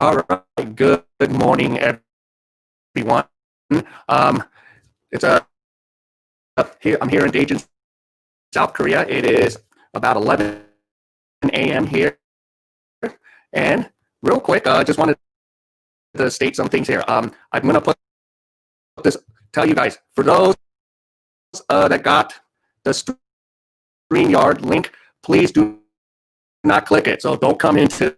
All right. Good morning, everyone. It's here. I'm here in Daejeon, South Korea. It is about 11 a.m. here, and real quick, I just wanted to state some things here. I'm going to tell you guys, for those that got the StreamYard link, please do not click it. So don't come into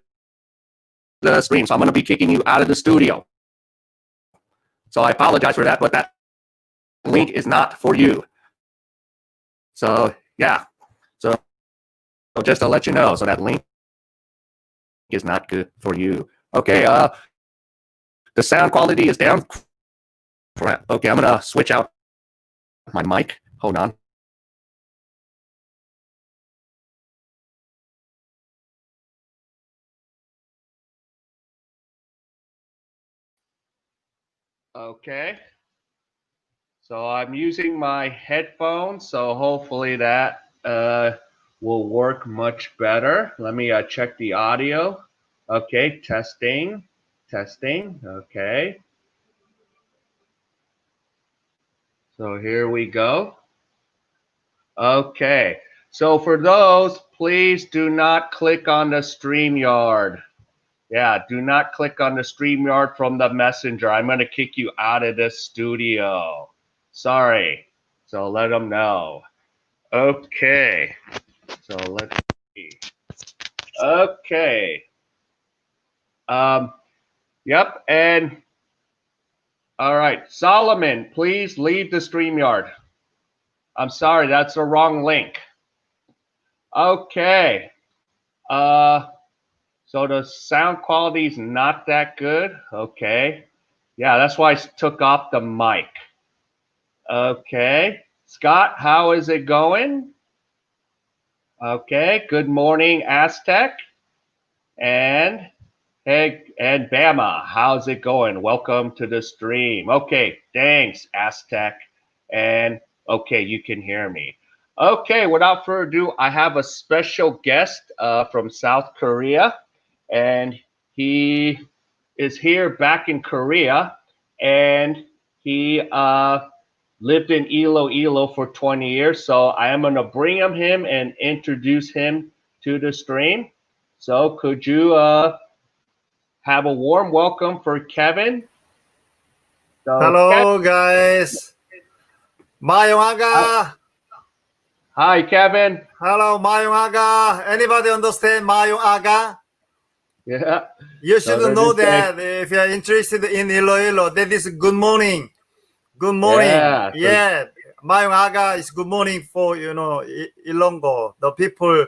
the stream. So I'm going to be kicking you out of the studio. So I apologize for that, but that link is not for you. So yeah, so just to let you know, so that link is not good for you. Okay, the sound quality is down. Crap. Okay, I'm gonna switch out my mic. Hold on. Okay. So I'm using my headphones, so hopefully that will work much better. Let me check the audio. Okay, testing. Okay. So here we go. Okay. So for those, please do not click on the StreamYard. Yeah, do not click on the StreamYard from the messenger. I'm going to kick you out of the studio. Sorry. So let them know. Okay. So let's see. Okay. Yep. And all right. Solomon, please leave the StreamYard. I'm sorry. That's the wrong link. Okay. So the sound quality is not that good. Okay. Yeah, that's why I took off the mic. Okay. Scott, how is it going? Okay. Good morning, Aztec. And hey, and Bama, how's it going? Welcome to the stream. Okay. Thanks, Aztec. And okay, you can hear me. Okay. Without further ado, I have a special guest from South Korea. And he is here back in Korea, and he lived in IloIlo for 20 years. So I am going to bring him and introduce him to the stream. So could you have a warm welcome for Kevin? So hello, guys. Mayong aga. Hi, Kevin. Hello, Mayong aga. Anybody understand Mayong aga? Yeah. You should know that if you're interested in IloIlo, that is good morning. Good morning. Yeah. Mayong aga is good morning for, Ilonggo. The people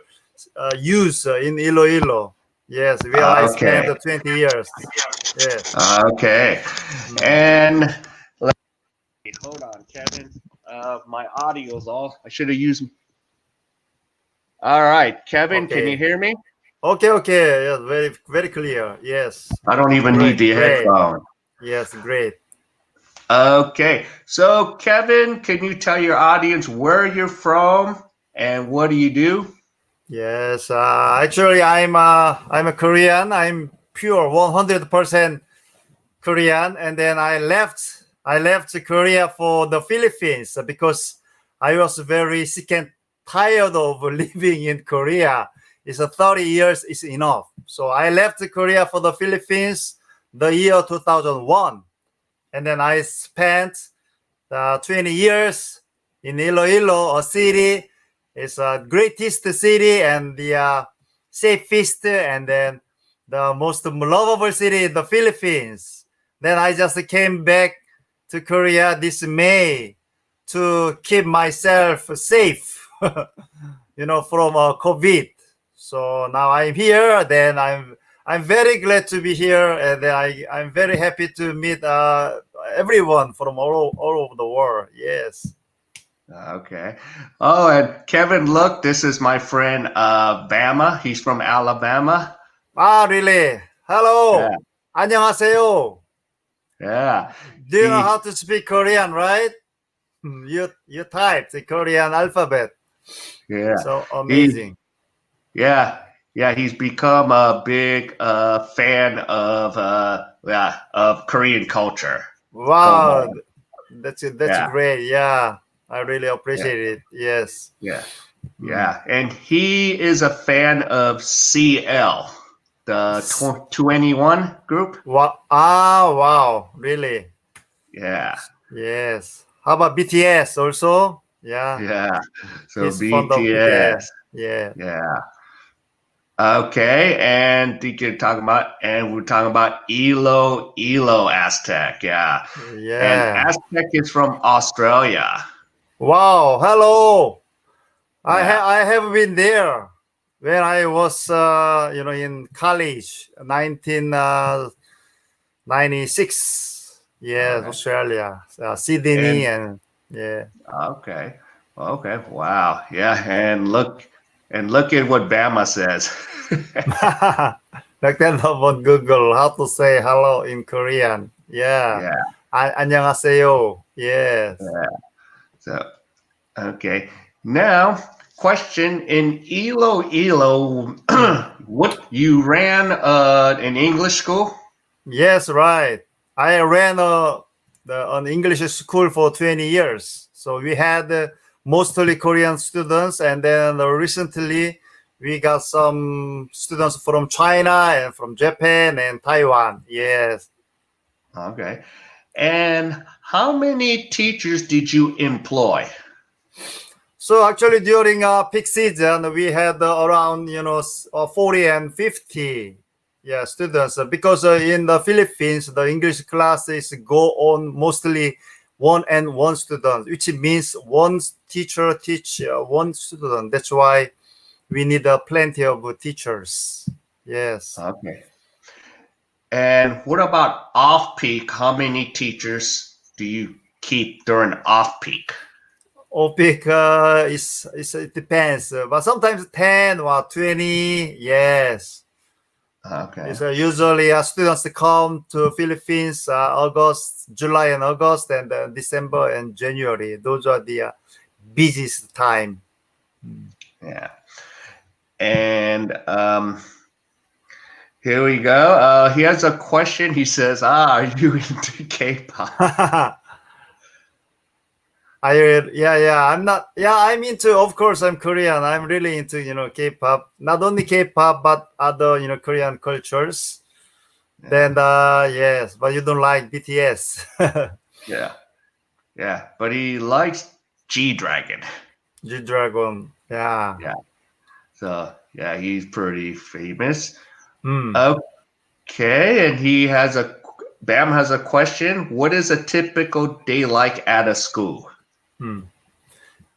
use in IloIlo. Yes, where I spent 20 years. Yes. Okay. And hold on, Kevin. My audio's off. I should have used. All right, Kevin, can you hear me? Okay. Yes, very, very clear. Yes. I don't even need the headphone. Yes, great. Okay. So, Kevin, can you tell your audience where you're from and what do you do? Yes, actually, I'm a Korean. I'm pure 100% Korean, and then I left Korea for the Philippines because I was very sick and tired of living in Korea. It's 30 years is enough. So I left Korea for the Philippines the year 2001, and then I spent 20 years in IloIlo, a city. It's a greatest city and the safest and then the most lovable city in the Philippines. Then I just came back to Korea this May to keep myself safe, from COVID. So now I'm here. Then I'm very glad to be here, and I'm very happy to meet everyone from all over the world. Yes. Okay. Oh, and Kevin, look, this is my friend Bama. He's from Alabama. Ah, really? Hello. Yeah. 안녕하세요. Yeah. Do you know how to speak Korean, right? You typed the Korean alphabet. Yeah. So amazing. Yeah. yeah, he's become a big fan of Korean culture. Wow, that's it. That's Yeah, great. Yeah, I really yeah, appreciate it. Yes. yeah, Mm. yeah. And he is a fan of CL, the 21 group. Wow. Ah, wow. Really? Yeah, Yes. How about BTS also? Yeah, yeah. So he's fond of BTS. BTS. Yeah. Yeah. Okay, and we're talking about IloIlo Aztec. Yeah, and Yeah. Aztec is from Australia. Wow. Hello. Yeah. I have been there when I was in college, 1996. All Yes, right. Australia, Sydney, And and yeah. okay. Okay. Wow. Yeah. And look at what Bama says. Like that about Google, how to say hello in Korean. Yeah. Yeah. 안녕하세요. Yes. Yeah. So okay. Now, question in IloIlo, what you ran an English school? Yes, right. I ran an English school for 20 years. So we had mostly Korean students, and then recently we got some students from China and from Japan and Taiwan. Yes. Okay. And how many teachers did you employ? So actually during peak season, we had around 40 and 50 students because in the Philippines the English classes go on mostly one student, which means one teacher teach one student. That's why we need plenty of teachers. Yes. Okay. And what about off peak? How many teachers do you keep during off peak? Peak is it depends, but sometimes 10 or 20. Yes. Okay. It's usually students come to Philippines August, July and August, and December and January. Those are the busiest time. Yeah. And here we go. He has a question. He says, are you into K-pop? I'm not. Yeah, I'm into. Of course, I'm Korean. I'm really into K-pop. Not only K-pop, but other Korean cultures. Yeah. Then yes, but you don't like BTS. Yeah. Yeah. But he likes G-Dragon. G Dragon. Yeah. Yeah. So, yeah, he's pretty famous. Hmm. Okay. And Bam has a question. What is a typical day like at a school? Hmm.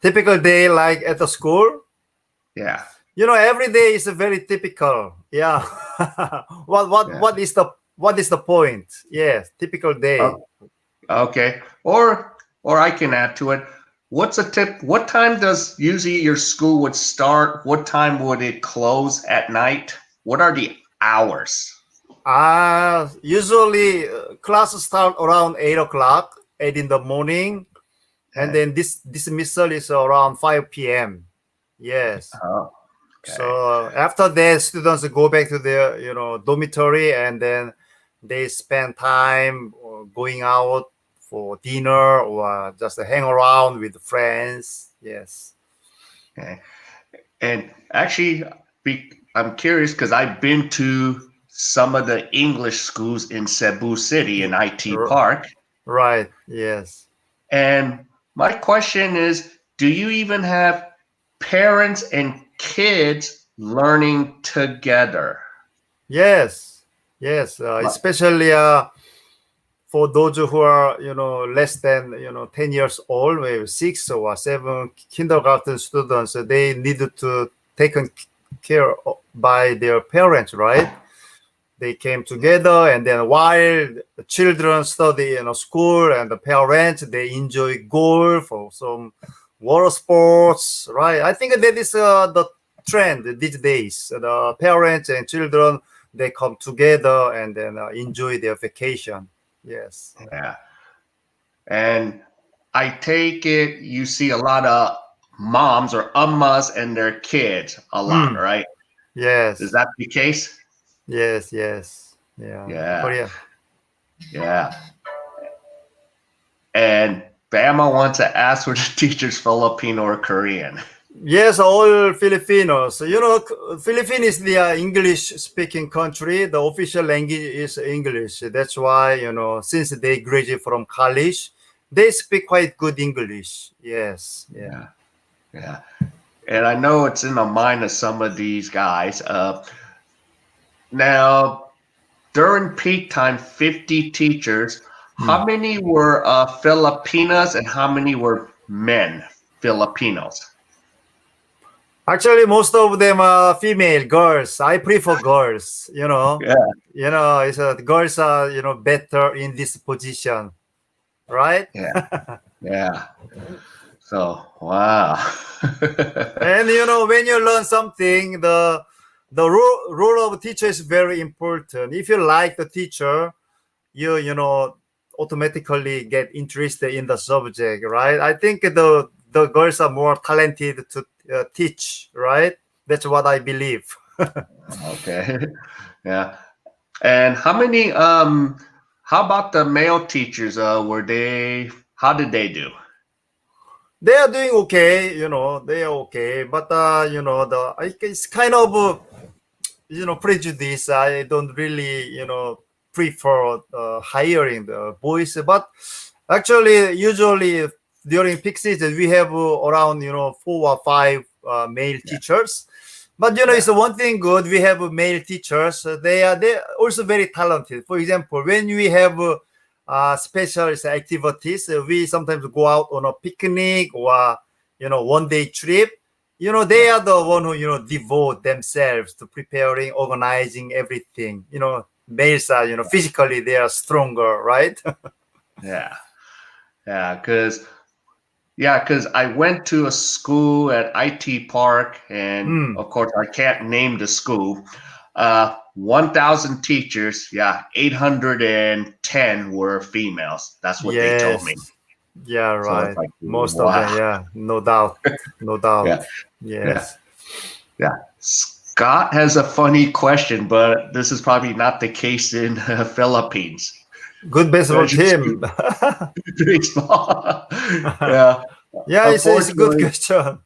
Typical day like at the school. Yeah. Every day is very typical. Yeah. what what Yeah. what is the what is the point? Yes, typical day. Oh, okay. Or I can add to it. What's a tip? What time does usually your school would start? What time would it close at night? What are the hours? Usually classes start around 8 o'clock, 8 in the morning, and Okay. then this dismissal is around 5 p.m. Yes. Oh, okay. So after that, students go back to their dormitory, and then they spend time going out for dinner or just hang around with friends. Yes. Okay. And actually, I'm curious because I've been to some of the English schools in Cebu City in IT R- Park. right. Yes. And my question is, do you even have parents and kids learning together? Yes. Yes. Like, Especially for those who are less than 10 years old, maybe 6 or 7 kindergarten students, they needed to taken care by their parents, right? They came together, and then while the children study in a school, and the parents they enjoy golf or some water sports, right? I think that is the trend these days. The parents and children they come together and then enjoy their vacation. Yes. yeah. And I take it you see a lot of moms or ummas and their kids a lot, Mm, right? Yes. Is that the case? Yes. Yes. Yeah. Yeah. Korea. Yeah. And Bama wants to ask were the teachers Filipino or Korean? Yes, all Filipinos. You know, Philippines is the English-speaking country. The official language is English. That's why, you know, since they graduate from college, they speak quite good English. Yes, yeah. Yeah. Yeah. And I know it's in the mind of some of these guys. Now, during peak time, 50 teachers, how many were Filipinas and how many were men, Filipinos? Actually, most of them are female girls. I prefer girls. Yeah. Girls are better in this position, right? Yeah. Yeah. So, wow. And when you learn something, the role of teacher is very important. If you like the teacher, you automatically get interested in the subject, right? I think the girls are more talented to teach, right? That's what I believe. Okay. Yeah. And how about the male teachers? How did they do? They are doing okay, they are okay, but it's kind of prejudice. I don't really prefer hiring the boys, but actually usually during peak season we have around 4 or 5 male teachers. But Yeah. it's one thing good. We have male teachers. They also very talented. For example, when we have special activities, we sometimes go out on a picnic or 1 day trip. They Yeah. are the one who devote themselves to preparing, organizing everything. Males are physically they are stronger, right? Yeah. Yeah. Because I went to a school at IT Park, and Hmm. of course, I can't name the school. 1,000 teachers, yeah, 810 were females. That's what they told me. Yes. Yeah. So it's Right. like, Most of them. wow. Yeah. No doubt. No doubt. Yeah, yeah, Yes. yeah. Scott has a funny question, but this is probably not the case in Philippines. Good baseball team. Baseball. Yeah, Yeah, it's a good unfortunately, question.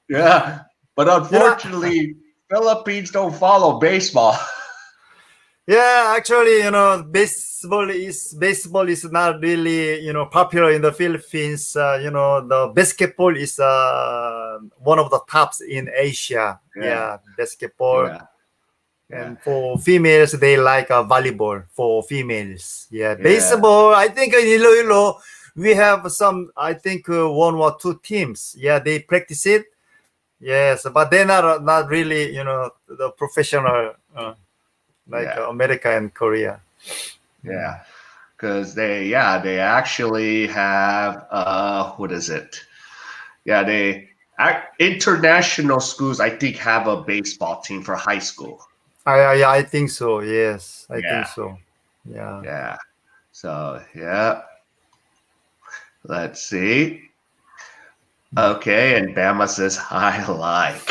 yeah, but You know, unfortunately, Philippines don't follow baseball. yeah, actually, baseball is not really popular in the Philippines. The basketball is one of the tops in Asia. Yeah, Yeah, basketball. yeah, yeah, And for females, they like volleyball for females. Yeah, yeah, baseball. I think in Iloilo, we have some. I think 1 or 2 teams. Yeah, they practice it. Yes, but they're not really the professional like yeah, America and Korea. yeah. Because they actually have what is it? Yeah, international schools I think have a baseball team for high school. I think so. Yes, I think Yeah, so. Yeah. yeah. So yeah, let's see. Okay, and Bama says I like.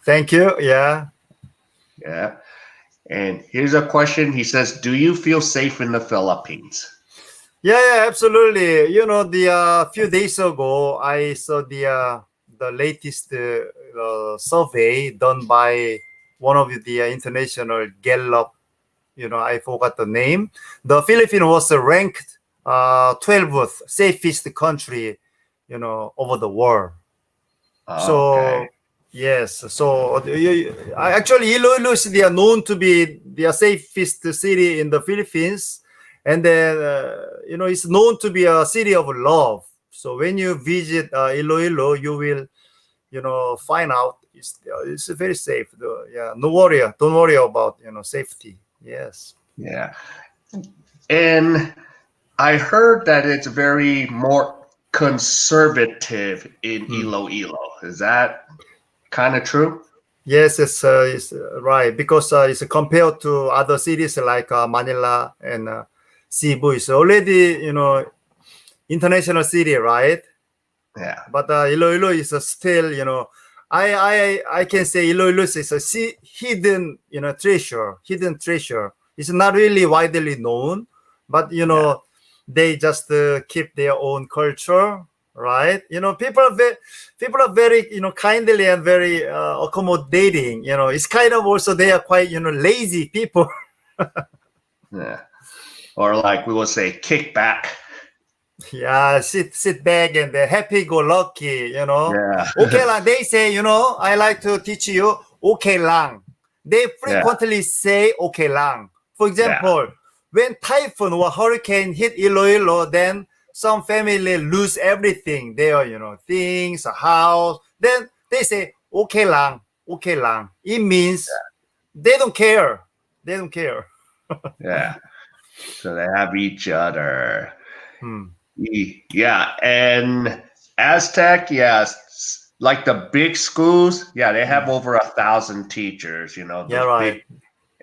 Thank you. Yeah. Yeah. And here's a question. He says, "Do you feel safe in the Philippines?" Yeah, absolutely. The few days ago, I saw the latest survey done by one of the international Gallup. I forgot the name. The Philippines was ranked 12th safest country, over the world. Okay. So yes, so actually Iloilo is they are known to be the safest city in the Philippines, and then it's known to be a city of love. So when you visit Iloilo, you will find out it's very safe. Yeah, no worry, don't worry about safety. Yes. Yeah. And I heard that it's very more conservative in Hmm. Iloilo. Is that kind of true? Yes, it's right because it's compared to other cities like Manila and Cebu. It's already international city, right? Yeah. But Iloilo is still I can say IloIlo is a hidden, hidden treasure. It's not really widely known, but they just keep their own culture, right? People are very kindly and very accommodating. It's kind of also they are quite lazy people. Yeah. Or like we would say, kick back. Yeah, sit back and they're happy-go-lucky, Yeah. Okay lang, they say, I like to teach you, okay lang. They frequently say okay lang. For example, when typhoon or hurricane hit Iloilo, then some family lose everything. Their, things, a house. Then they say, okay lang, okay lang. It means they don't care. They don't care. Yeah. So they have each other. Hmm. Yeah. And Aztec, yes. Like the big schools, they have over 1,000 teachers, Yeah, those right. big,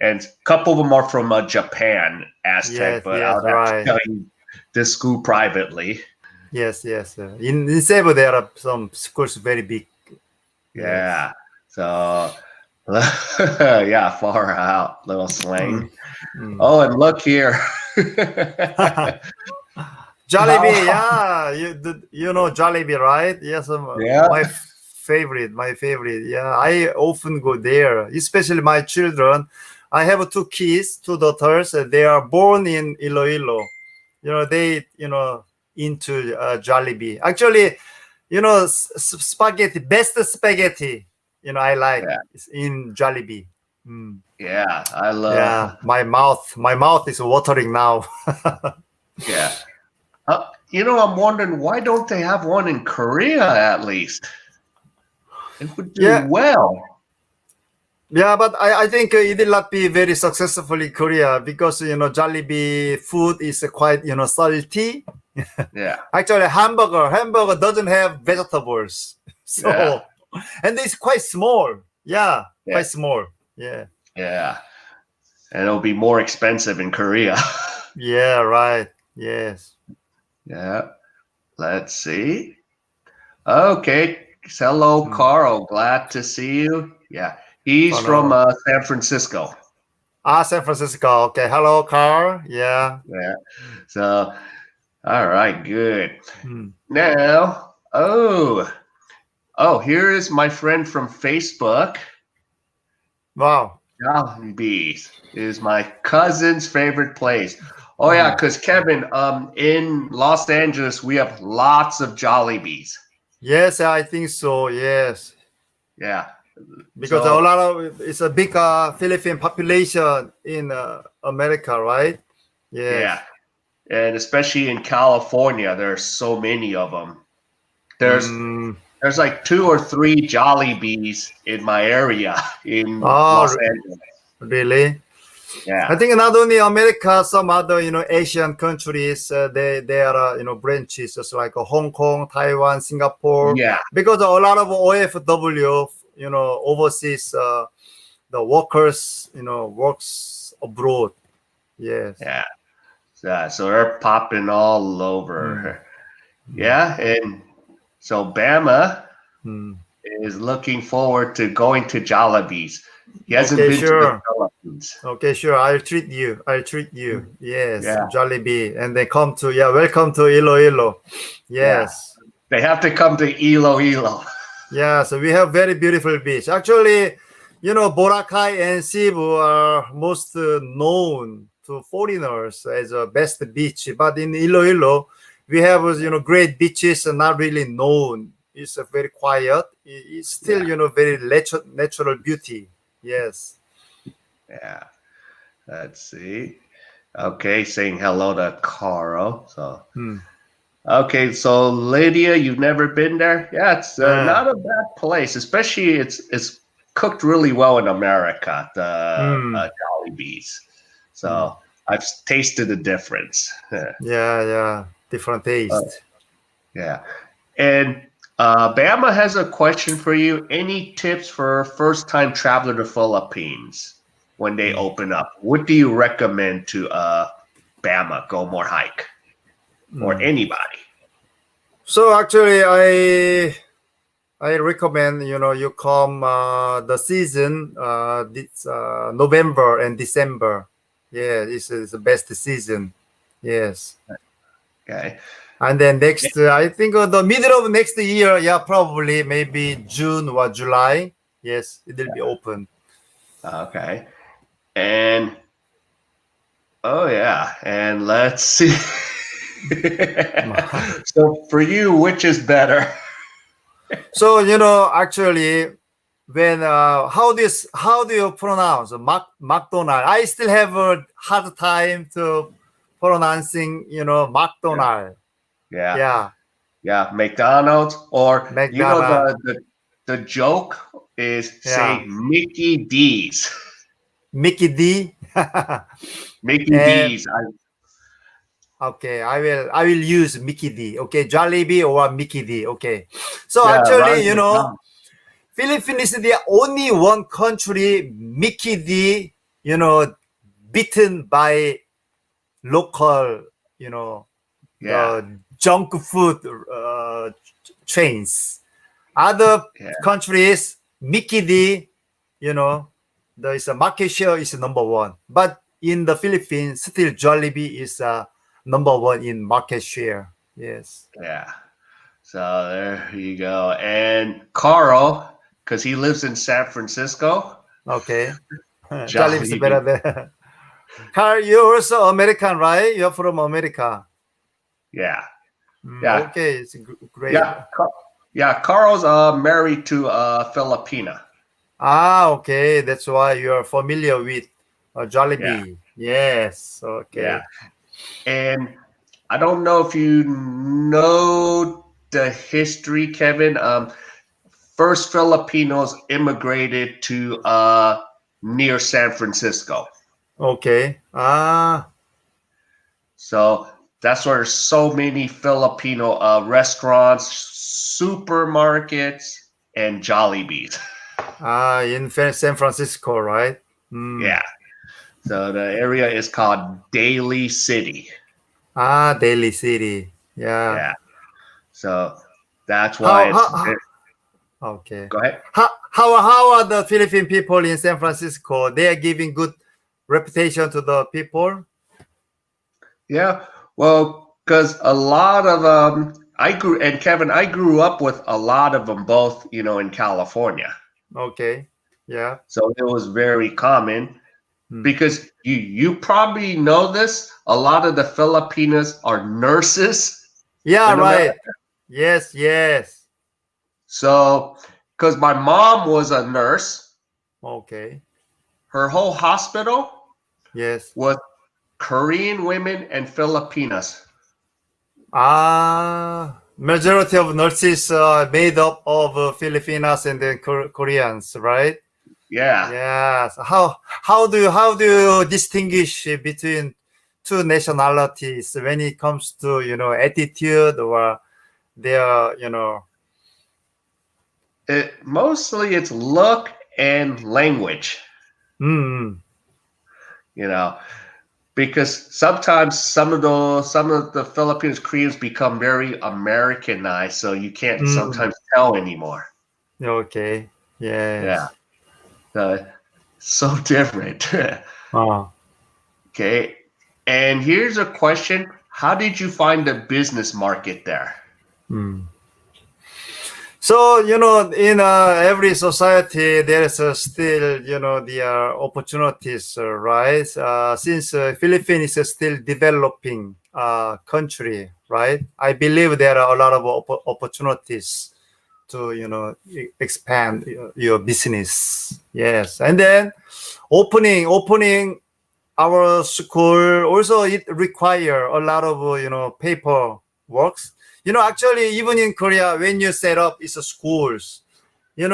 and a couple of them are from Japan, Aztec, Yes, but yes, I'll have right. to tell you this school privately. Yes. In Cebu, there are some schools very big. Yeah. So, yeah, far out, little slang. Mm. Oh, and look here. Jollibee, yeah, you know Jollibee, right? Yes, Yeah. my favorite. Yeah, I often go there, especially my children. I have two kids, two daughters. They are born in Iloilo. They into Jollibee. Actually, spaghetti, best spaghetti. I like Yeah. is in Jollibee. Mm. Yeah, I love. Yeah, my mouth is watering now. Yeah. I'm wondering why don't they have one in Korea at least? It would do Yeah. well. Yeah, but I think it will not be very successful in Korea because Jollibee food is quite salty. Yeah. Actually, hamburger doesn't have vegetables, so Yeah. and it's quite small. Yeah, Yeah. quite small. Yeah. Yeah. And it'll be more expensive in Korea. Yeah. Right. Yes. Yeah. Let's see. Okay. Hello, Carl. Glad to see you. Yeah. He's Hello. from San Francisco. San Francisco. Okay. Hello, Carl. Yeah. Yeah. So, all right. Good. Hmm. Now, here is my friend from Facebook. Wow. Jollibee's is my cousin's favorite place. Oh yeah, because Kevin, in Los Angeles we have lots of Jollibee's. Yes, I think so. Yes. Yeah. Because So- a lot of it's a big Philippine population in America, right? Yes. Yeah. And especially in California, there's so many of them. There's like 2 or 3 Jollibee's in my area in Los Angeles. Really? Yeah. I think not only America, some other Asian countries they are branches just like Hong Kong, Taiwan, Singapore. Yeah. Because a lot of OFW overseas the workers works abroad. Yes. Yeah. So they're popping all over. Yeah, and so Bama is looking forward to going to Jollibee's. He hasn't Okay, been to sure. the Philippines. Okay, sure. I'll treat you. Yes, Yeah. Jollibee, and they come to welcome to IloIlo. Yes. They have to come to IloIlo. Yeah. So we have very beautiful beach. Actually, Boracay and Cebu are most known to foreigners as a best beach. But in IloIlo, we have great beaches and not really known. It's very quiet. It's still very natural beauty. Yes. Yeah. Let's see. Okay, saying hello to Carl. So okay, so Lydia, you've never been there? Yeah, it's not a bad place. Especially it's cooked really well in America, the Jollibee's. So I've tasted the difference. Yeah. Different taste. Yeah. And Bama has a question for you. Any tips for a first-time traveler to Philippines when they open up? What do you recommend to Bama go more hike or anybody? So actually, I recommend you come the season this November and December. Yeah, this is the best season. Yes. Okay. And then next, I think the middle of next year, yeah, probably maybe June or July. Yes, it will be open. Okay. And oh yeah, and let's see. So for you, which is better? So actually, when how do you pronounce McDonald? I still have a hard time to pronouncing McDonald. Yeah, Yeah, yeah, McDonald's, or McDonald. the joke is Yeah, say Mickey D's. Mickey D. Mickey And D's. okay, I will use Mickey D. Okay, Jollibee or Mickey D. Okay, so Yeah, actually, Ronald McDonald. Philippines is the only one country Mickey D, beaten by local, Yeah, the junk food chains. Other yeah, countries, Mickey D, you know, there is a market share is number one. But in the Philippines, still Jollibee is number one in market share. Yes. yeah. So there you go. And Carl, because he lives in San Francisco, Okay. Jollibee is better Jollibee. than. Carl, you're also American, right? You're from America. Yeah, yeah, Okay, it's great. yeah. Yeah, Carl's married to a Filipina. Ah, okay. That's why you're familiar with Yeah, Jollibee. Yes. yeah. Okay. And I don't know if you know the history, Kevin. First Filipinos immigrated to near San Francisco. Okay. Ah, So that's where so many Filipino restaurants, supermarkets, and Jollibees. in San Francisco, right? Yeah. So the area is called Daly City. Ah, Daly City. Yeah. Yeah. So that's why How, it's. okay. Go ahead. How are the Philippine people in San Francisco? They are giving good reputation to the people. Yeah. Well, because a lot of I grew and Kevin, I grew up with a lot of them both, in California. Okay. Yeah. So it was very common Hmm. because you probably know this. A lot of the Filipinas are nurses Yeah, in America. right. Yes, yes. So, because my mom was a nurse, Okay. her whole hospital Yes. was Korean women and Filipinas. Ah, majority of nurses are made up of Filipinas and then Koreans, right? Yeah. Yes. How do you distinguish between two nationalities when it comes to attitude or their Mostly it's look and language, mm, you know, because sometimes some of the Philippines Koreans become very Americanized, so you can't mm, sometimes tell anymore. okay, Yeah. yes. So different. Ah. Okay. And here's a question. How did you find the business market there? Mm. So, in every society, there is still, the opportunities, right? Since Philippines is still developing country, right? I believe there are a lot of opportunities to, expand your business. Yes. And then opening our school also it require a lot of paper works. Actually, even in Korea, when you set up it's a schools, it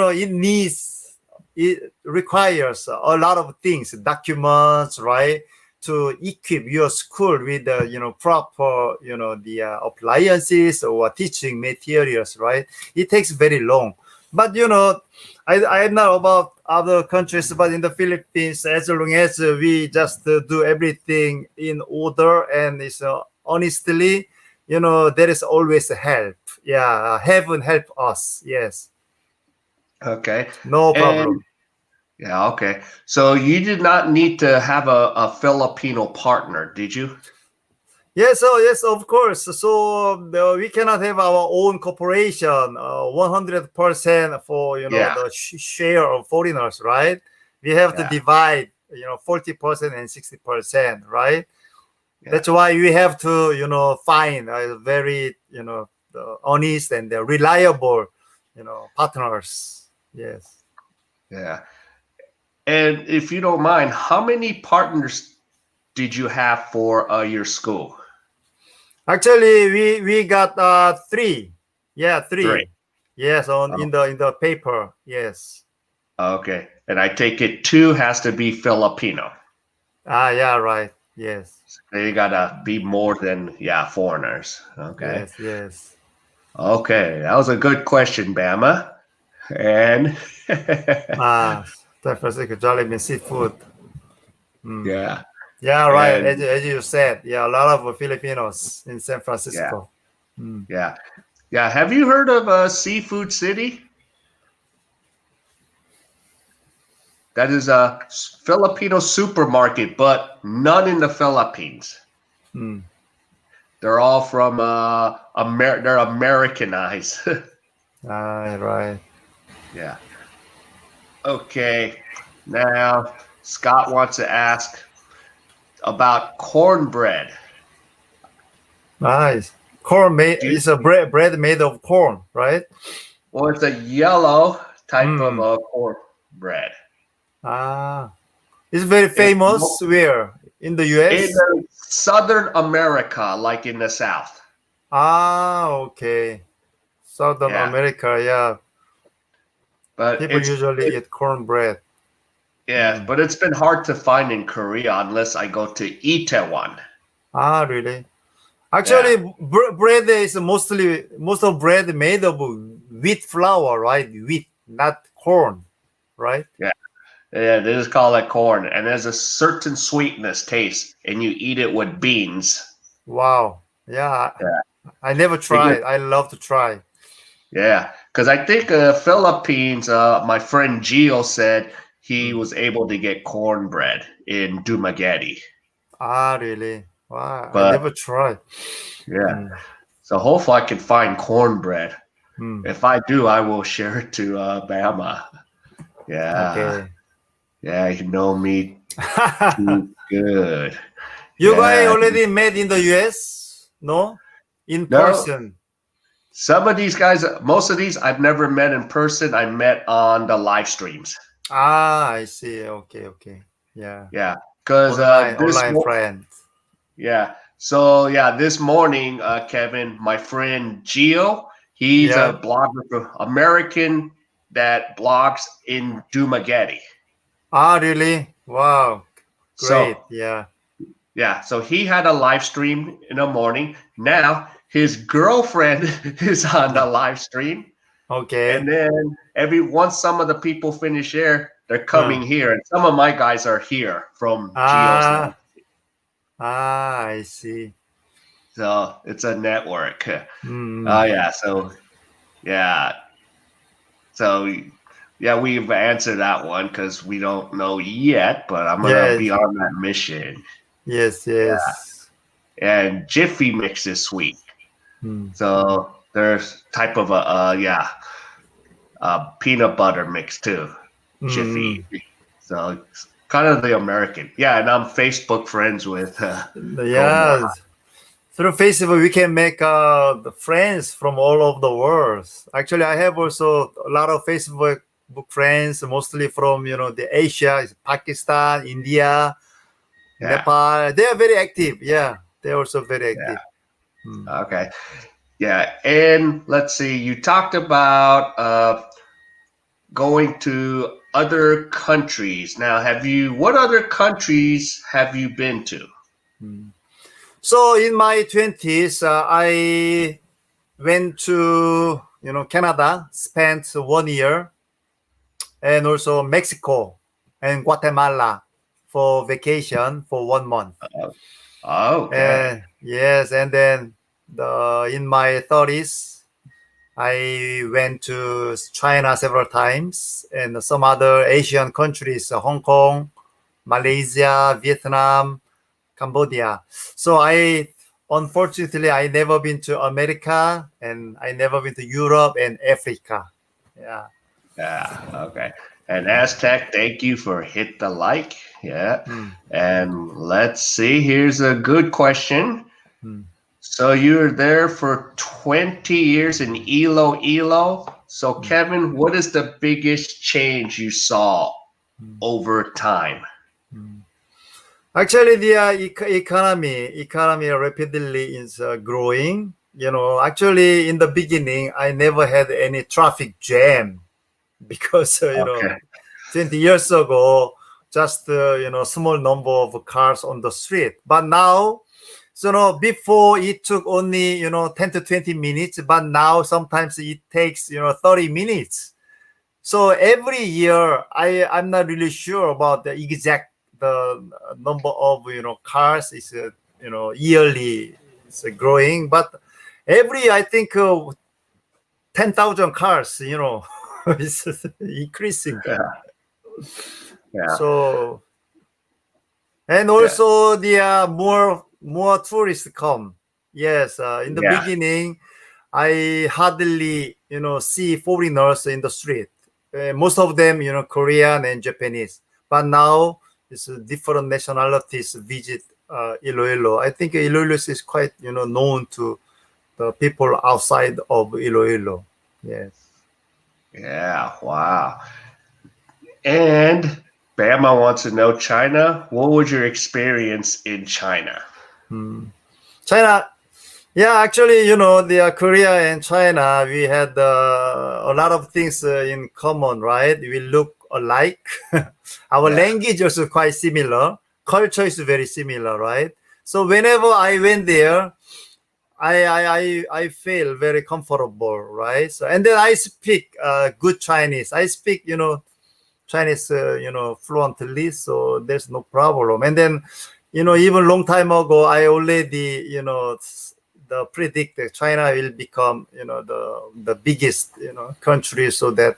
requires a lot of things, documents, right, to equip your school with the proper the appliances or teaching materials, right? It takes very long, but I'm not about other countries, but in the Philippines, as long as we just do everything in order and it's honestly, there is always help. Yeah, heaven help us. Yes. Okay. No And problem. yeah, okay. So you did not need to have a Filipino partner, did you? Yes, oh yes, of course. So we cannot have our own corporation, 100% for Yeah. the share of foreigners, right? We have to Yeah. divide 40% and 60%, right? Yeah. That's why we have to find a very the honest and the reliable partners. Yes. Yeah. And if you don't mind, how many partners did you have for your school? Actually, we got three. Yeah, Three. three. Yes, on Oh, in the paper. Yes. okay. And I take it two has to be Filipino. Yeah, right. Yes. They gotta be more than foreigners. Okay. Yes, yes. Okay. That was a good question, Bama. And Ah, San Francisco Jollibee seafood. Mm. yeah. Yeah, right. And As you said, yeah, a lot of Filipinos in San yeah. Francisco. Mm. Yeah. Yeah. Have you heard of Seafood City? That is a Filipino supermarket, but none in the Philippines. Mm. They're all from they're Americanized. Ah, right. Yeah. Okay. Now Scott wants to ask about cornbread. Nice. Corn made Do you, is a bread made of corn, right? well, it's a yellow type of Mm. cornbread. Ah, it's very It's famous. Where in the in U.S.? Southern America, like in the South. Ah, okay. Southern Yeah, America, yeah. but People usually eat cornbread. Mm. but it's been hard to find in Korea unless I go to Itaewon. Ah, really? Yeah, Actually, bread is most of bread made of wheat flour, right? Wheat, not corn, right? yeah, yeah. They just call it corn, and there's a certain sweetness taste, and you eat it with beans. Wow. Yeah, Yeah, I never they get tried. I love to try. yeah, because I think Philippines. My friend Gio said he Mm. was able to get cornbread in Dumaguete, Ah, really? Wow, I but never tried. yeah. Mm. So hopefully I can find cornbread. Mm. If I do, I will share it to Bama. Yeah, Okay. yeah, you know me too good. You guys Yeah, already met in the US? No? In no, person? some of these guys, most of these I've never met in person. I met on the live streams. Ah, I see. Okay, okay. Yeah. Yeah, because Online friends. yeah. So yeah, this morning, Kevin, my friend Gio, he's Yeah. a blogger, American that blogs in Dumaguete. Ah, really? Wow. Great. So Yeah. yeah, so he had a live stream in the morning. Now his girlfriend is on the Mm. live stream, and Okay. then once some of the people finish there, they're Uh, coming here, and some of my guys are here from Geo's live. ah, I see. So it's a network. Oh Mm. yeah, yeah, so yeah, we've answered that one because we don't know yet, but I'm gonna be Yes. on that mission. Yes. Yes. And Jiffy Mix is sweet. Mm. So there's type of a peanut butter mix too, Mm. Jiffy. So it's kind of the American. Yeah, and I'm Facebook friends with Gomar. Yeah. Through Facebook, we can make the friends from all over the world. Actually, I have also a lot of Facebook book friends, mostly from the Asia, Pakistan, India, Yeah, Nepal. They are very active. Yeah, they are also very yeah. active. Hmm. Okay. Yeah, and let's see. You talked about going to other countries. Now, what other countries have you been to? Hmm. So in my 20s, I went to Canada, spent 1 year, and also Mexico and Guatemala for vacation for 1 month. Okay. And yes, and then in my 30s, I went to China several times and some other Asian countries, Hong Kong, Malaysia, Vietnam, Cambodia. So unfortunately, I never been to America and I never been to Europe and Africa. Yeah. Yeah. Okay. And Aztec, thank you for hit the like. Yeah. Mm, And let's see. Here's a good question. mm, So you're there for 20 years in IloIlo. So mm, Kevin, what is the biggest change you saw mm, over time? mm. Actually, the economy rapidly is growing. Actually, in the beginning, I never had any traffic jam because Okay. 20 years ago, just small number of cars on the street. But now, before it took only 10 to 20 minutes, but now sometimes it takes 30 minutes. So every year, I'm not really sure about the exact the number of cars is yearly is growing, but every I think 10,000 cars is increasing. Yeah. Yeah. So and Yeah. also the more tourists come. Yes, in the Yeah. beginning, I hardly see foreigners in the street. Most of them Korean and Japanese. But now it's different nationalities visit Iloilo. I think Iloilo is quite known to the people outside of Iloilo. Yes. Yeah. Wow. And Bama wants to know China. What was your experience in China? Hmm. China. Yeah, actually, the Korea and China, we had a lot of things in common, right? We look alike. Our Yeah. language also quite similar. Culture is very similar, right? So whenever I went there, I feel very comfortable, right? So and then I speak good Chinese. I speak Chinese fluently, so there's no problem. And then even long time ago, I already the predict that China will become the biggest country. So that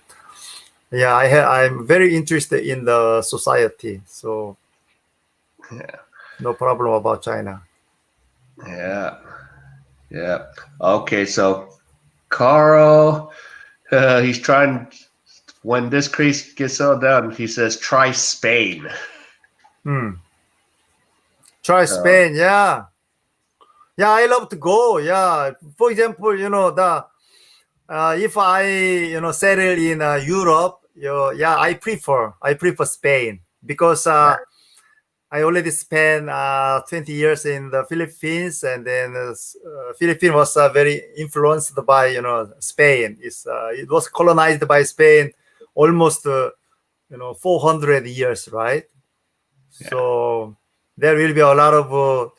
yeah, I'm very interested in the society. So Yeah. no problem about China. Yeah. Yeah. Okay. So Carl, he's trying. When this crease gets all done, he says, "Try Spain." Hmm. Try So Spain, yeah. Yeah, I love to go. Yeah, for example, the if I settle in Europe, yeah, I prefer Spain because I already spent 20 years in the Philippines, and then Philippines was very influenced by Spain. It was colonized by Spain almost 400 years, right? yeah. So there will be a lot of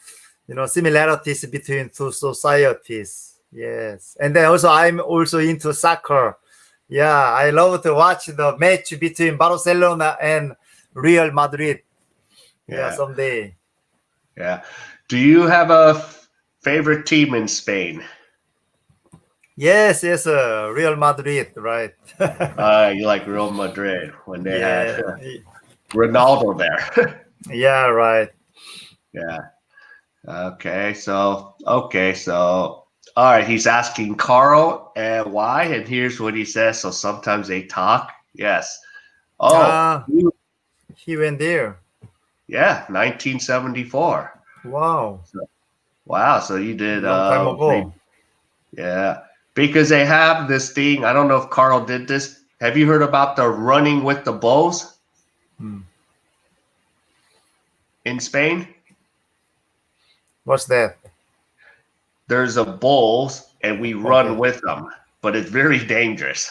similarities between two societies. Yes, and then also I'm also into soccer. Yeah, I love to watch the match between Barcelona and Real Madrid. Yeah, Yeah. someday. Yeah. Do you have a favorite team in Spain? Yes, yes, Real Madrid, right? You like Real Madrid when they had Yeah, Ronaldo there. yeah, right. Yeah. Okay. So all right. He's asking Carl why, and here's what he says. So sometimes they talk. Yes. Oh, Ah, he went there. yeah. 1974. Wow, So, wow. So you did. long time Maybe, ago. yeah. Because they have this thing. I don't know if Carl did this. Have you heard about the running with the bulls Hmm. in Spain? What's that? There's a bulls and we run Okay. with them, but it's very dangerous.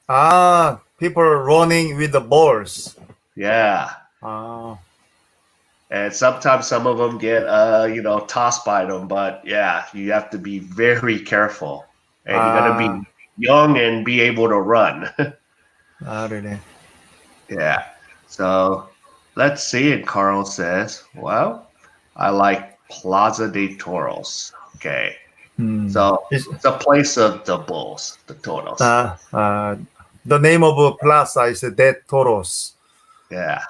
Ah, people running with the balls. Yeah. Ah, And sometimes some of them get tossed by them, but yeah, you have to be very careful. And you got to ah, be young and be able to run. really? Yeah. So let's see. And Carl says, well, I like Plaza de Toros. Okay. So It's, it's a place of the bulls, the toros. the name of a plaza is Dead Toros. Yeah.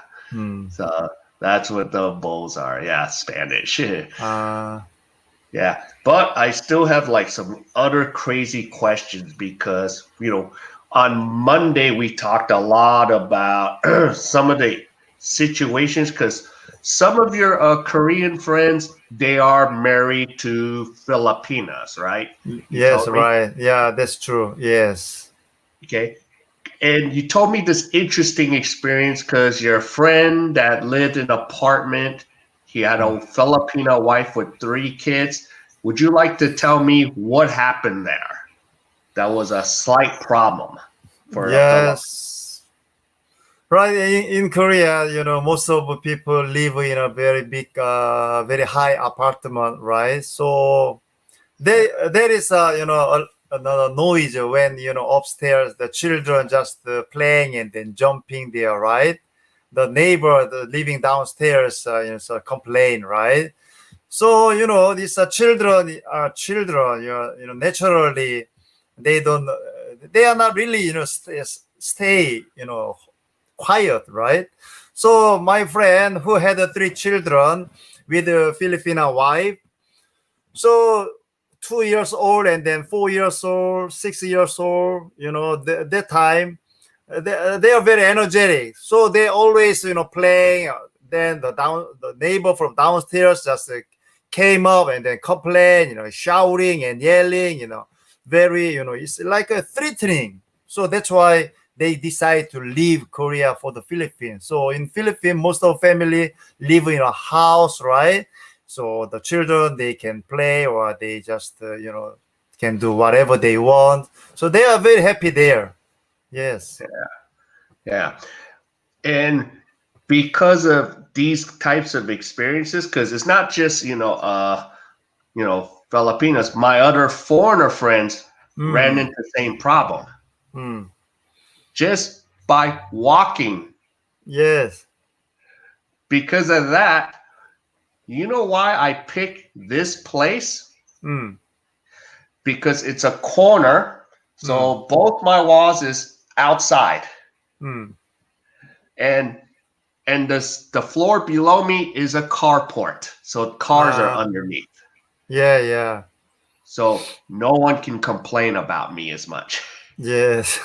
So that's what the bulls are. Yeah, Spanish. Yeah. But I still have like some other crazy questions because, on Monday we talked a lot about some of the situations because some of your Korean friends, they are married to Filipinas, right? You Yes, told me. right. Yeah, that's true. Yes. Okay. And you told me this interesting experience because your friend that lived in an apartment, he had a Filipino wife with 3 kids. Would you like to tell me what happened there? That was a slight problem for a Filipino. Yes. Right. In Korea, most of the people live in a very big, very high apartment, right? So there is another noise when upstairs the children just playing and then jumping there, right? The neighbor living downstairs so complain, right? So these children are children, naturally they don't they are not really stay quiet, right? So my friend who had 3 children with a Filipino wife, so 2 years old and then 4 years old, 6 years old, that time they are very energetic. So they always playing. Then the neighbor from downstairs just came up and then complain, shouting and yelling, very it's like a threatening. So that's why they decide to leave Korea for the Philippines. So in Philippines, most of family live in a house, right? So the children they can play or they just can do whatever they want. So they are very happy there. Yes. Yeah. And because of these types of experiences, because it's not just, Filipinos, my other foreigner friends ran into the same problem. Mm. Just by walking. Yes. Because of that, you know why I picked this place? Mm. Because it's a corner, so both my walls is outside, Mm. and the floor below me is a carport, so cars are underneath. Yeah, yeah. So no one can complain about me as much. Yes.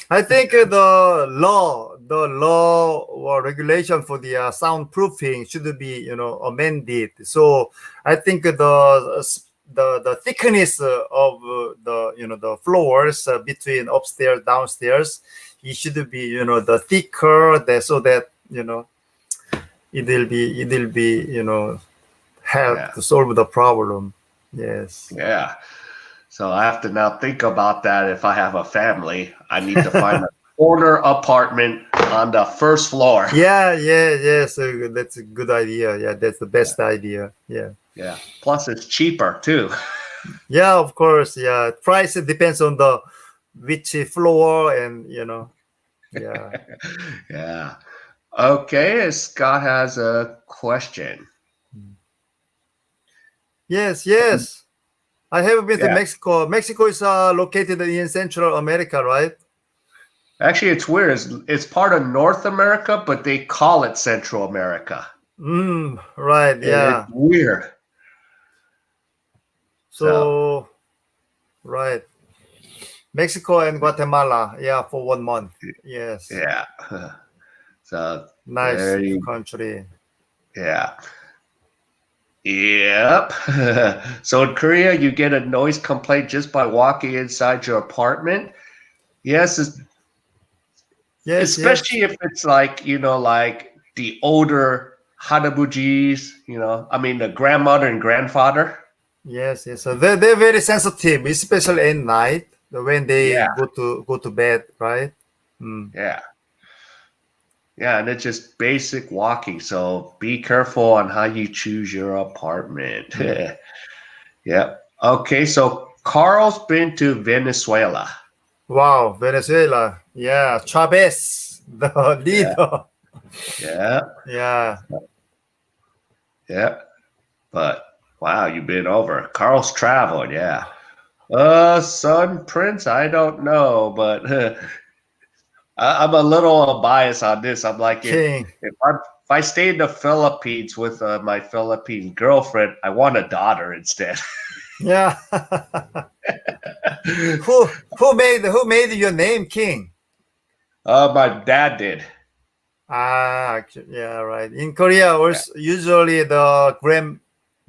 I think the law or regulation for the soundproofing should be amended. So I think the thickness of the floors between upstairs downstairs, it should be the thicker so that it will be help Yeah. to solve the problem. Yes. Yeah. So I have to now think about that. If I have a family, I need to find a corner apartment on the first floor. Yeah, yeah, yeah. So that's a good idea. Yeah, that's the best idea. Yeah. Yeah. Plus, it's cheaper too. Yeah, of course. Yeah. Price depends on the which floor and yeah. Yeah. Okay. Scott has a question. Yes, yes. I have been to Yeah. Mexico. Mexico is located in Central America, right? Actually, it's weird. It's part of North America, but they call it Central America. Right. It's Yeah. weird. So, right. Mexico and Guatemala. Yeah, for 1 month. Yes. Yeah. So Nice there you. country. Yeah. Yep. So in Korea, you get a noise complaint just by walking inside your apartment. Yes, Yes, yes. especially if it's like, like the older Hanabujis, I mean the grandmother and grandfather. Yes, yes. So they're very sensitive, especially at night when they Yeah, go to bed, right? yeah. Yeah, and it's just basic walking. So be careful on how you choose your apartment. Yeah. Okay, so Carl's been to Venezuela. Wow, Venezuela. Yeah, Chavez, the Yeah, leader. yeah, Yeah. yeah. But Wow, you've been over. Carl's traveled, yeah. Son, Prince, I don't know, but I'm a little biased on this. I'm like, King. if I stay in the Philippines with my Philippine girlfriend, I want a daughter instead. Yeah. who made your name King? My dad did. Yeah, right. In Korea, also, usually the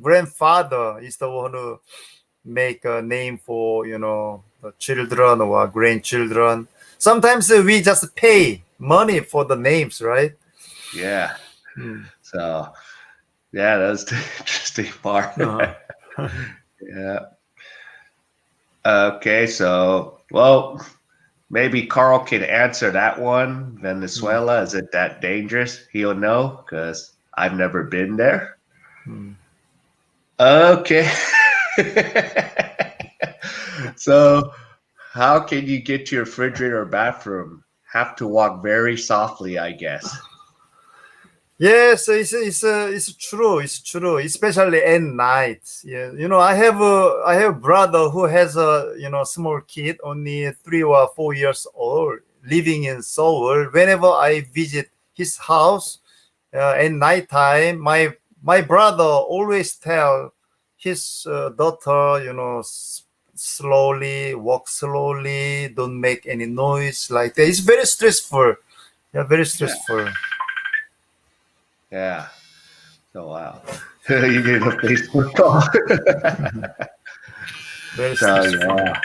grandfather is the one who make a name for the children or grandchildren. Sometimes we just pay money for the names, right? Yeah. Hmm. So, yeah, that's the interesting part. Uh-huh. Yeah. Okay, so, well, maybe Carl can answer that one. Venezuela, is it that dangerous? He'll know because I've never been there. Hmm. Okay. So, how can you get to your refrigerator or bathroom? Have to walk very softly, I guess. Yes, it's true. It's true, especially at night. Yeah, I have a brother who has a small kid, only 3 or 4 years old, living in Seoul. Whenever I visit his house at night time, my brother always tell his daughter, slowly walk slowly, don't make any noise like that. It's very stressful. Yeah, very Yeah. stressful. Yeah. So, wow. You get a Facebook call. Very So, stressful. yeah.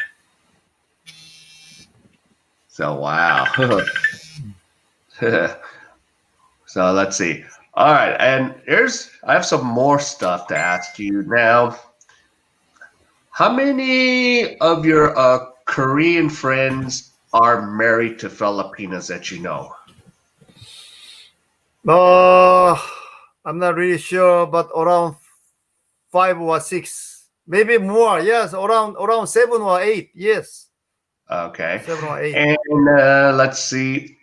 So, wow. So, let's see. All right. And I have some more stuff to ask you now. How many of your Korean friends are married to Filipinas that you know? Uh, I'm not really sure, but around 5 or 6, maybe more. Yes, around 7 or 8. Yes, Okay. 7 or 8. And let's see.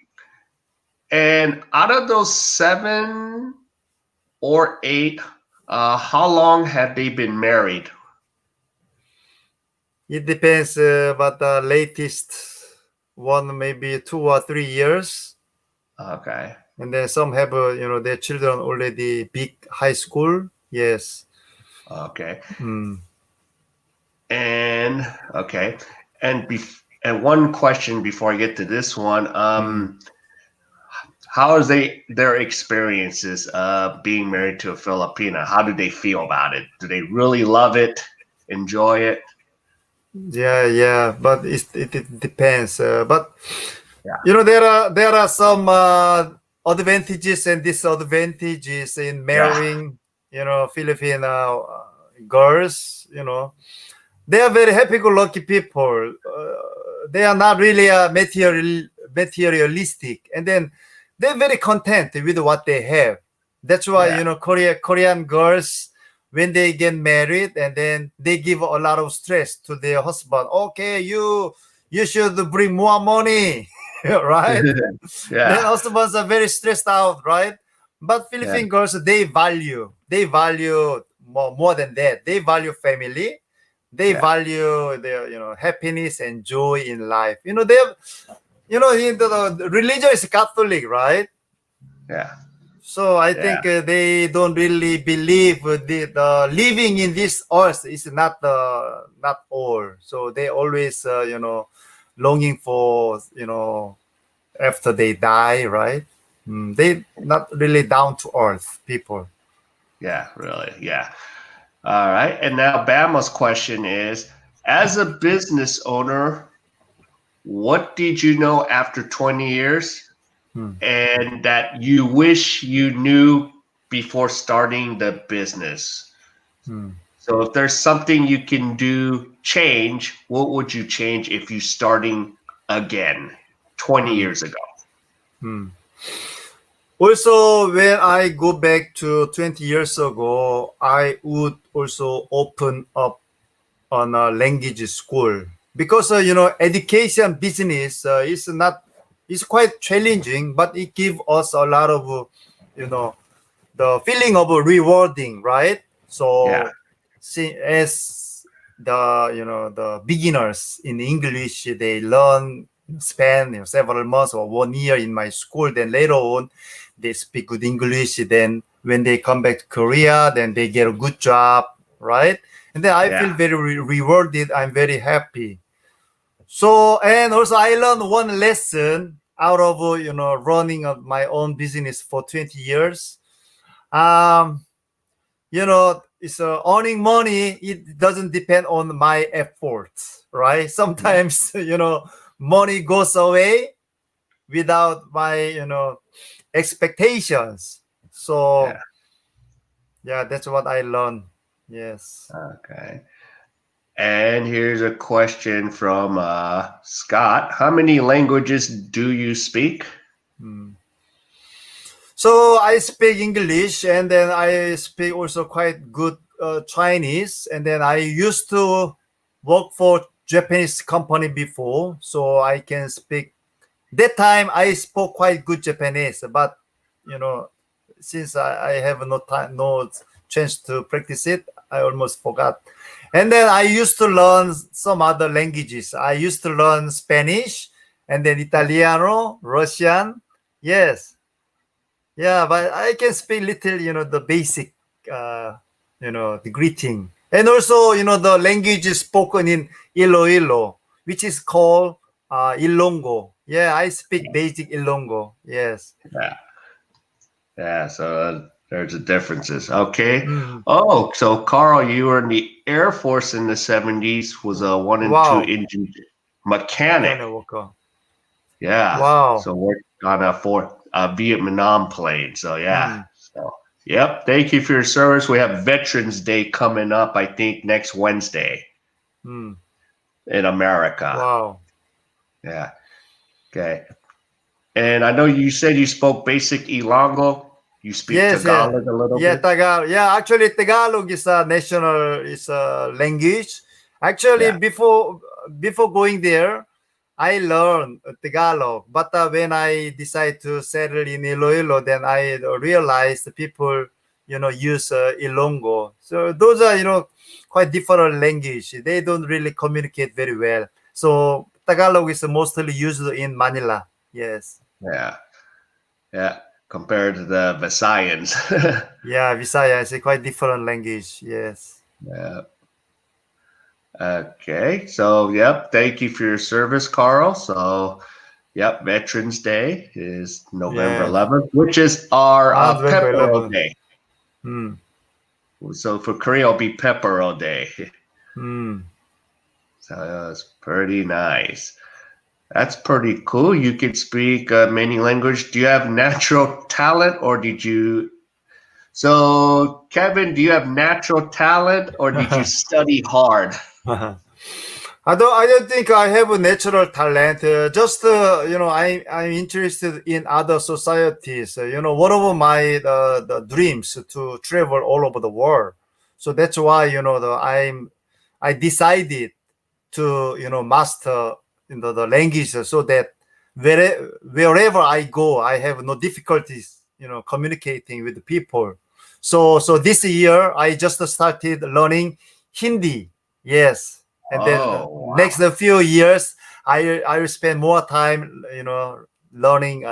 And out of those 7 or 8, how long have they been married? It depends, but the latest one maybe 2 or 3 years, Okay. and then some have their children already big high school. Yes. Okay. Mm. And okay. And one question before I get to this one. Mm. How is their experiences being married to a Filipina? How do they feel about it? Do they really love it, enjoy it? Yeah, but it depends. But Yeah. there are some advantages and disadvantages in Yeah. marrying Filipino girls. They are very happy-go-lucky people. They are not really materialistic, and then they're very content with what they have. That's why Yeah. Korean girls, when they get married, and then they give a lot of stress to their husband. Okay, you should bring more money, right? Then Yeah. husbands are very stressed out, right? But Yeah. Philippine girls, they value more than that. They value family. They Yeah. value their happiness and joy in life. They have, the religion is Catholic, right? Yeah. So I Yeah. think they don't really believe the living in this earth is not all. So they always longing for after they die, right? They not really down to earth people. Yeah. Really. Yeah. All right. And now Bama's question is, as a business owner, what did you know after 20 years Hmm. and that you wish you knew before starting the business? Hmm. So if there's something you can change, what would you change if you starting again 20 Hmm. years ago? Hmm. Also, when I go back to 20 years ago, I would also open up on a language school because education business is quite challenging, but it gives us a lot of you know the feeling of rewarding, right? Yeah. So as the beginners in English, they learn spend several months or 1 year in my school. Then later on, they speak good English. Then when they come back to Korea, then they get a good job, right? And then I feel very rewarded. I'm very happy. So, and also I learned one lesson out of running of my own business for 20 years. It's earning money. It doesn't depend on my efforts, right? Sometimes money goes away without my expectations. So yeah, that's what I learned. Yes. Okay. And here's a question from Scott. How many languages do you speak? So I speak English, and then I speak also quite good Chinese. And then I used to work for Japanese company before, so I can speak. That time I spoke quite good Japanese, but since I have no time, no chance to practice it, I almost forgot. And then I used to learn some other languages. I used to learn Spanish, and then Italiano, Russian. Yes. Yeah, but I can speak little, the basic, the greeting. And also, the language is spoken in IloIlo, which is called Ilongo. Yeah, I speak basic Ilongo. Yes. Yeah, so there's the differences. Okay. Oh, so Carl, you were in the Air Force in the 70s, was a 1 and 2 Wow. engine mechanic. Worker. Yeah. Wow. So worked on a Vietnam plane. So yeah. So yep. Thank you for your service. We have Veterans Day coming up, I think, next Wednesday in America. Wow. Yeah. Okay. And I know you said you spoke basic Ilongo. You speak Tagalog a little bit? Tagalog. Yeah, actually, Tagalog is a language. Actually, before going there, I learned Tagalog. But when I decided to settle in Iloilo, then I realized the people, use Ilongo. So those are, quite different language. They don't really communicate very well. So Tagalog is mostly used in Manila. Yes. Yeah. Yeah. Compared to the Visayans. Yeah, Visaya is a quite different language. Yes. Yeah. Okay. So, yep. Thank you for your service, Carl. So, yep. Veterans Day is November 11th, which is our November Pepero 11th. Day. So for Korea, it'll be Pepero Day. So that's pretty nice. That's pretty cool. You can speak many languages. Do you have natural talent, or did you? So, Kevin, do you have natural talent, or did you study hard? I don't think I have a natural talent. Just I'm interested in other societies. One of my the dreams to travel all over the world. So that's why I decided to master the language so that wherever I go, I have no difficulties communicating with the people. So this year I just started learning Hindi. Yes. And then next few years, I will spend more time, learning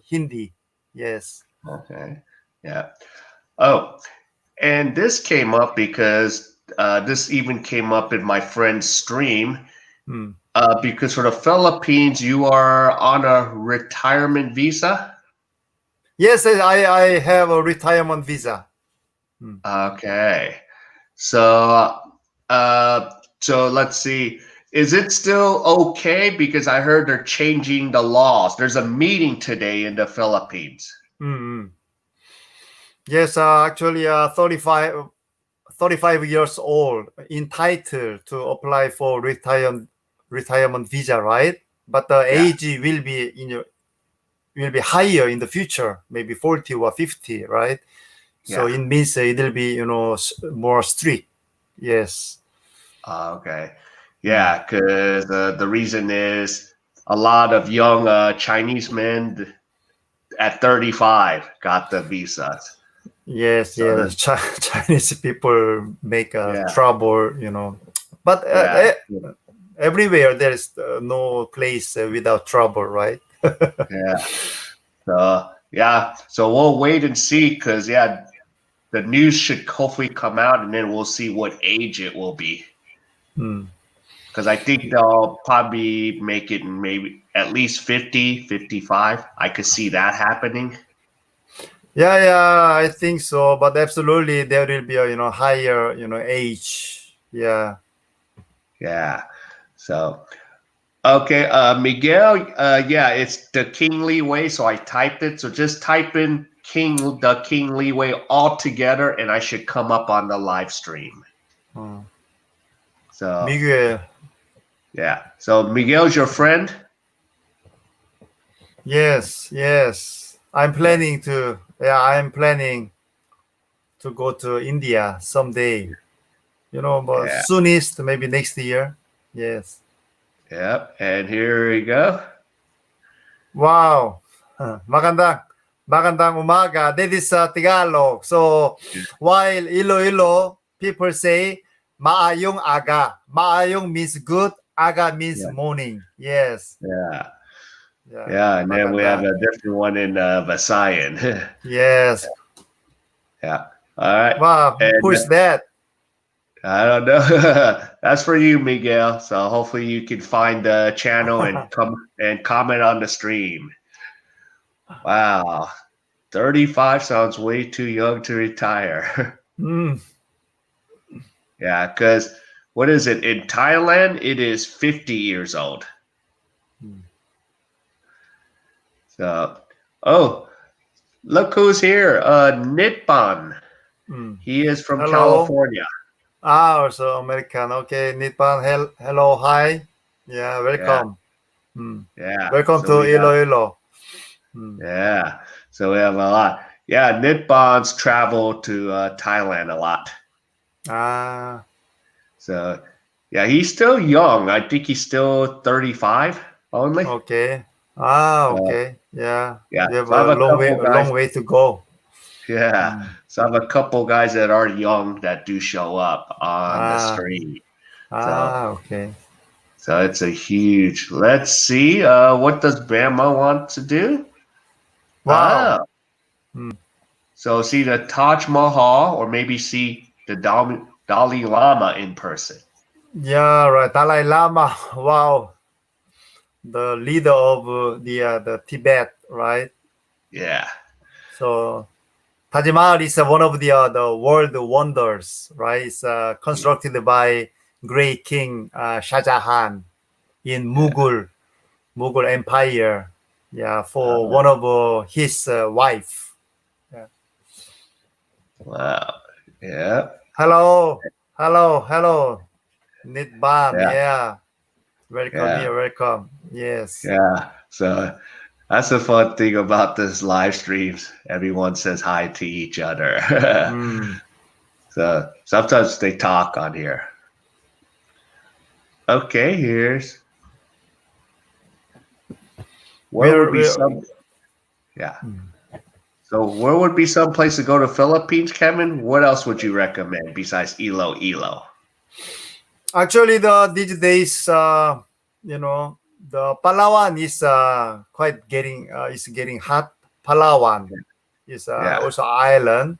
Hindi. Yes. Okay. Yeah. Oh, and this came up because this even came up in my friend's stream. Because for the Philippines, you are on a retirement visa. Yes, I have a retirement visa. Okay. So, so let's see. Is it still okay? Because I heard they're changing the laws. There's a meeting today in the Philippines. Yes, actually, 35 years old, entitled to apply for retirement visa, right? But the age will be higher in the future, maybe 40 or 50, right? So it means it will be more strict. Yes. Okay. Yeah, because the reason is a lot of young Chinese men at 35 got the visas. Yes, So yes. Chinese people make yeah, trouble, But yeah, everywhere there is no place without trouble, right? yeah. So yeah, so we'll wait and see because yeah, the news should hopefully come out and then we'll see what age it will be. Hmm. Because I think they'll probably make it maybe at least 50, 55. I could see that happening. Yeah, yeah, I think so. But absolutely, there will be a higher age. Yeah. Yeah. So okay, Miguel, yeah, it's the King Leeway. So I typed it. So just type in the King Leeway all together, and I should come up on the live stream. Hmm. So Miguel. yeah. So Miguel's your friend? Yes, yes. I'm planning to. Yeah, I'm planning to go to India someday. But Yeah. soonest, maybe next year. Yes. Yep. And here we go. Wow. Magandang umaga. That is Tagalog. So while Iloilo, people say maayong aga. Maayong means good. Aga means Yeah. morning. Yes. Yeah. Yeah. Yeah. And then we have Maganda. a different one in Visayan. Yes. Yeah. All right. Wow. Who And is that? I don't know. That's for you, Miguel. So hopefully you can find the channel and come and comment on the stream. Wow. 35 sounds way too young to retire. Mm. Yeah, because what is it? In Thailand, it is 50 years old. So, oh, look who's here. Nippon. Mm. He is from Hello. California. Also American. Okay. Nippon. Hello. Hi. Yeah. Yeah, Welcome. Mm. yeah. Welcome So to we have, Iloilo. Mm. yeah. So we have a lot. Yeah, Nippons travel to Thailand a lot. Ah. So, yeah, he's still young. I think he's still 35 only. Okay. So, Okay. Yeah. yeah. We have So I have a couple a guys. long way to go. Yeah. Mm. So I have a couple guys that are young that do show up on the Ah. stream. So Okay. so it's a huge. Let's see. What does Bama want to do? Wow. Ah, Mm. so see the Taj Mahal, or maybe see the Dalai Lama in person. Yeah, right. Dalai Lama. Wow. The leader of the Tibet, right? Yeah. So Taj Mahal is one of the world wonders, right? It's constructed by great king Shah Jahan in Yeah. Mughal Empire. Yeah, for Uh, one of his wife. Yeah. wow. Yeah. Hello, hello, Nidban. Yeah. Yeah, welcome Yeah. here, welcome. Yes. Yeah. So that's the fun thing about this live streams. Everyone says hi to each other. Mm. So sometimes they talk on here. Okay, here's where would be We're some yeah. So where would be some place to go to Philippines, Kevin? What else would you recommend besides IloIlo? actually these days, the Palawan is quite getting hot. Palawan is Yeah. also island.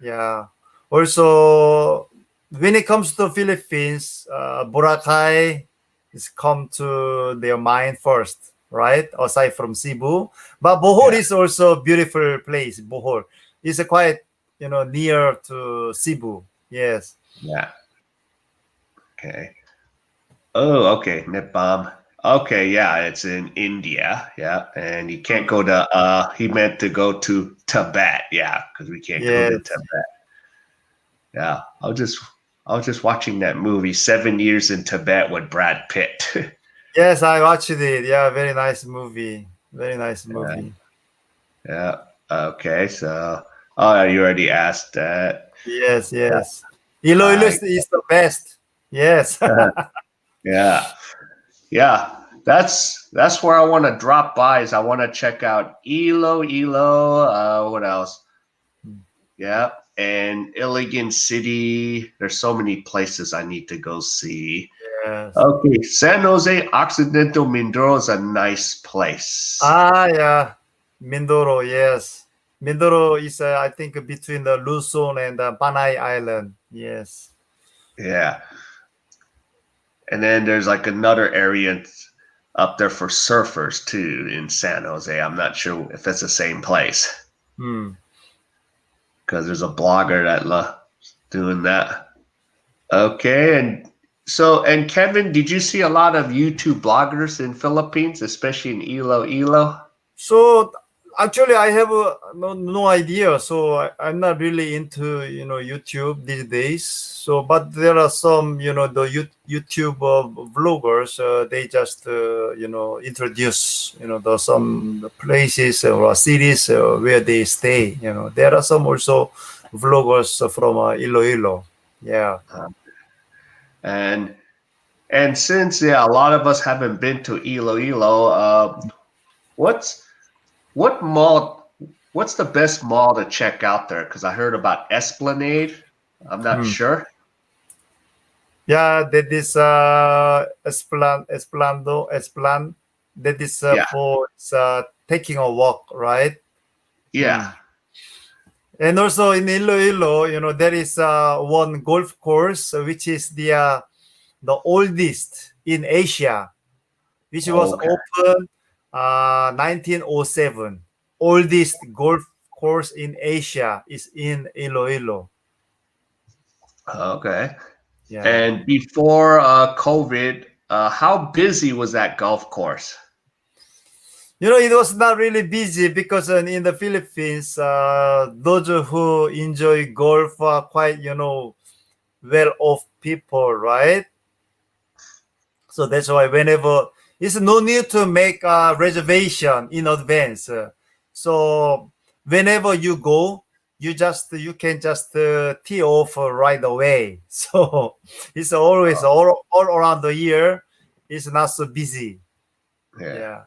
Yeah. Also, when it comes to Philippines, Boracay is come to their mind first, right? Aside from Cebu, but Bohol Yeah. is also a beautiful place. Bohol is quite near to Cebu. Yes. Yeah. Okay. Oh, okay. Nepal. Okay, yeah, it's in India. Yeah. And you can't go to he meant to go to Tibet, yeah, because we can't go to Yes. Tibet. Yeah. I was just watching that movie, 7 Years in Tibet with Brad Pitt. Yes, I watched it. Yeah, very nice movie. Very nice Yeah. movie. Yeah. Okay, so oh you already asked that. Yes, Yeah. yes. Iloilo I is the best. Yes. yeah. Yeah. That's where I want to drop by is I want to check out IloIlo. What else? Yeah. And Iligan City. There's so many places I need to go see. Yes. Okay, San Jose Occidental Mindoro is a nice place. Yeah. Mindoro, yes. Mindoro is, I think, between the Luzon and the Panay Island. Yes. Yeah. And then there's like another area up there for surfers too in San Jose. I'm not sure if that's the same place Hmm. because there's a blogger that doing that. Okay, and Kevin, did you see a lot of YouTube bloggers in Philippines, especially in IloIlo? So actually, I have no idea. So I'm not really into YouTube these days. So, but there are some the YouTube vloggers. They just introduce the some places or cities where they stay. There are some also vloggers from Iloilo. Yeah. And and since a lot of us haven't been to IloIlo, what's what mall? What's the best mall to check out there? Because I heard about Esplanade. I'm not Hmm. sure. Yeah, that is Esplan. That is Yeah, for taking a walk, right? yeah. Hmm. And also in Iloilo, there is one golf course which is the oldest in Asia, which was Okay, opened 1907. Oldest golf course in Asia is in Iloilo. okay. Yeah. And before COVID, how busy was that golf course? It was not really busy because in the Philippines, those who enjoy golf are quite, well-off people, right? So that's why whenever it's no need to make a reservation in advance. So whenever you go, you can just tee off right away. So it's always all around the year. It's not so busy. Yeah, Yeah.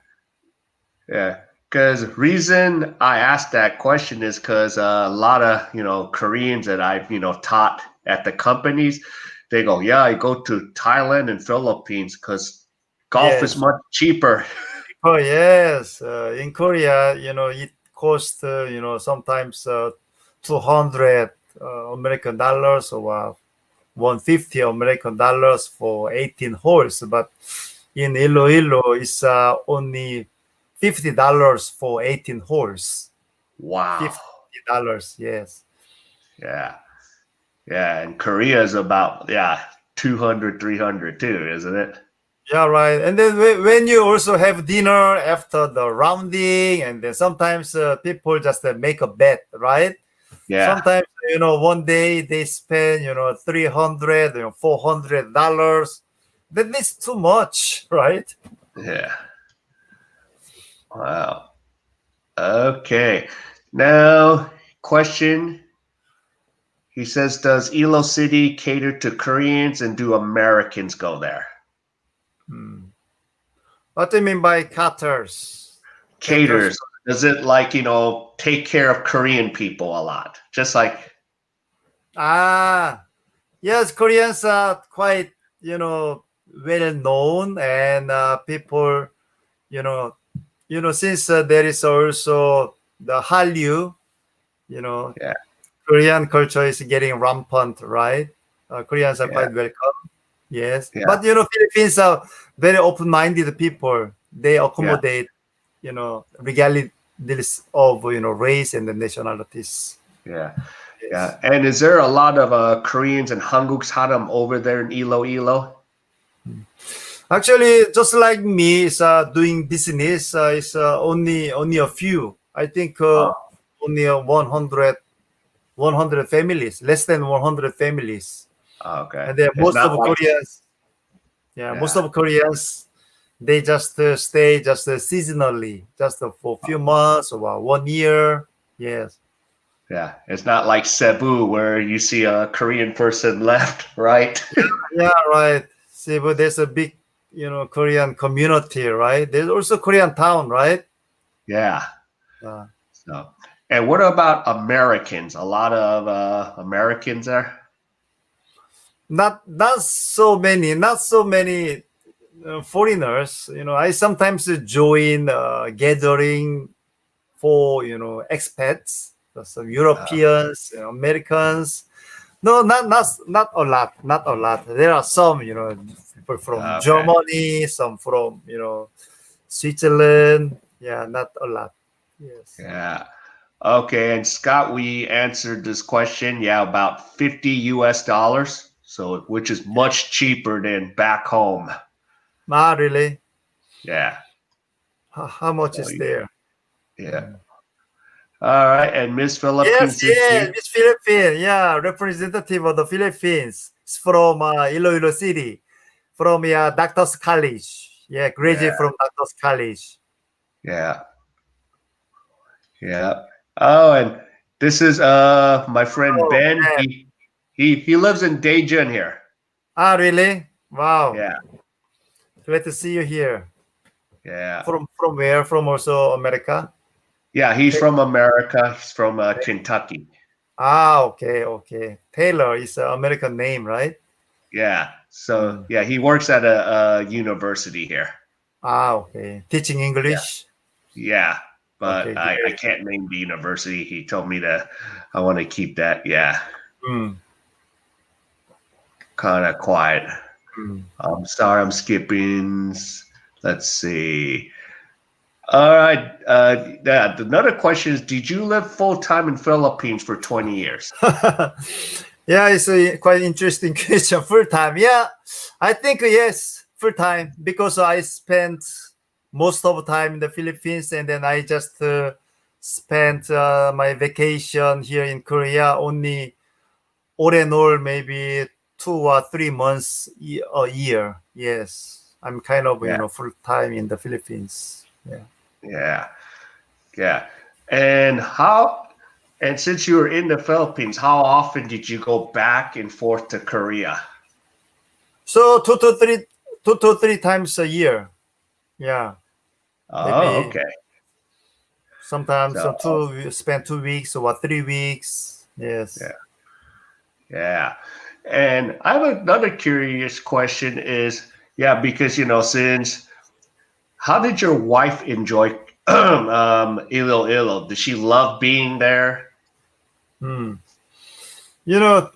yeah. Because reason I asked that question is because a lot of Koreans that I've taught at the companies, they go, yeah, I go to Thailand and Philippines because golf is Yes. much cheaper. Oh yes, in Korea, it costs sometimes 200 American dollars or 150 American dollars for 18 holes, but in Iloilo it's only $50 for 18 holes. Wow. $50, yes. Yeah. Yeah. And Korea is about, 200, 300 too, isn't it? Yeah, right. And then when you also have dinner after the rounding, and then sometimes people just make a bet, right? Yeah. Sometimes one day they spend 300 $400. That is too much, right? Yeah. Wow. Okay. Now, question. He says, does Ilo City cater to Koreans and do Americans go there? Hmm. What do you mean by caters? Caters. Caters. Does it like, take care of Korean people a lot? Just like, Ah, yes, Koreans are quite well known, and people you know since there is also the Hallyu, you know yeah, Korean culture is getting rampant, right? Koreans are yeah, quite welcome. Yes, yeah, but Philippines are very open-minded people. They yeah, accommodate, regardless of race and the nationalities. yeah, Yes. yeah. And is there a lot of Koreans and Hanguk Saram over there in Iloilo? Actually, just like me, is doing business. Is only a few. I think Oh, only 100 families, less than 100 families, okay. and then It's not like, most yeah, of Koreans, they just stay just seasonally, just for a few months or 1 year. Yes. yeah. It's not like Cebu where you see a Korean person left, right? Yeah, right. See, but there's a big, Korean community, right? There's also Korean town, right? Yeah. Uh, So, And what about Americans? A lot of Americans there? Not so many, foreigners. I sometimes join gathering for expats, some Europeans, Americans. No, not a lot, not a lot. There are some, people from Okay. Germany, some from Switzerland. Yeah, not a lot. Yes. Yeah. Okay. And Scott, we answered this question. Yeah, about 50 US dollars. So, which is much cheaper than back home. Ah, really? Yeah. How much So, is there? yeah. All right. And Miss Yes, Philippines this yes, year. Miss Philippines. Yeah, representative of the Philippines. It's from Iloilo City, from Doctor's College. Yeah, graduate Yeah. from Doctor's College. Yeah. Yeah. Oh, and this is my friend Oh, Ben. man. He lives in Daejeon here. Ah, really? Wow. Yeah. Glad to see you here. Yeah. From where? From also America? Yeah, he's Ta- from America. He's from Kentucky. Ah, okay, okay. Taylor is an American name, right? Yeah. So Mm. yeah, he works at a university here. Ah, okay. Teaching Yeah. English. Yeah. Okay, But I great. can't name the university. He told me that I want to keep that, yeah, Mm. kind of quiet. Mm. I'm sorry, I'm skipping. Let's see. All right. Yeah, another question is, did you live full time in Philippines for 20 years? Yeah, it's a quite interesting question. Full time, yeah, I think yes, full time because I spent most of the time in the Philippines, and then I just spent my vacation here in Korea only all in all maybe 2 or 3 months a year. Yes, I'm kind of Yeah. full time in the Philippines. Yeah. Yeah. Yeah. And since you were in the Philippines, how often did you go back and forth to Korea? So 2 to 3 times a year. Yeah, Oh, maybe. okay. Sometimes So, spend 2 weeks or 3 weeks. Yes. yeah. Yeah. And I have another curious question is, yeah, because, since how did your wife enjoy IloIlo? Did she love being there? Hmm. You know,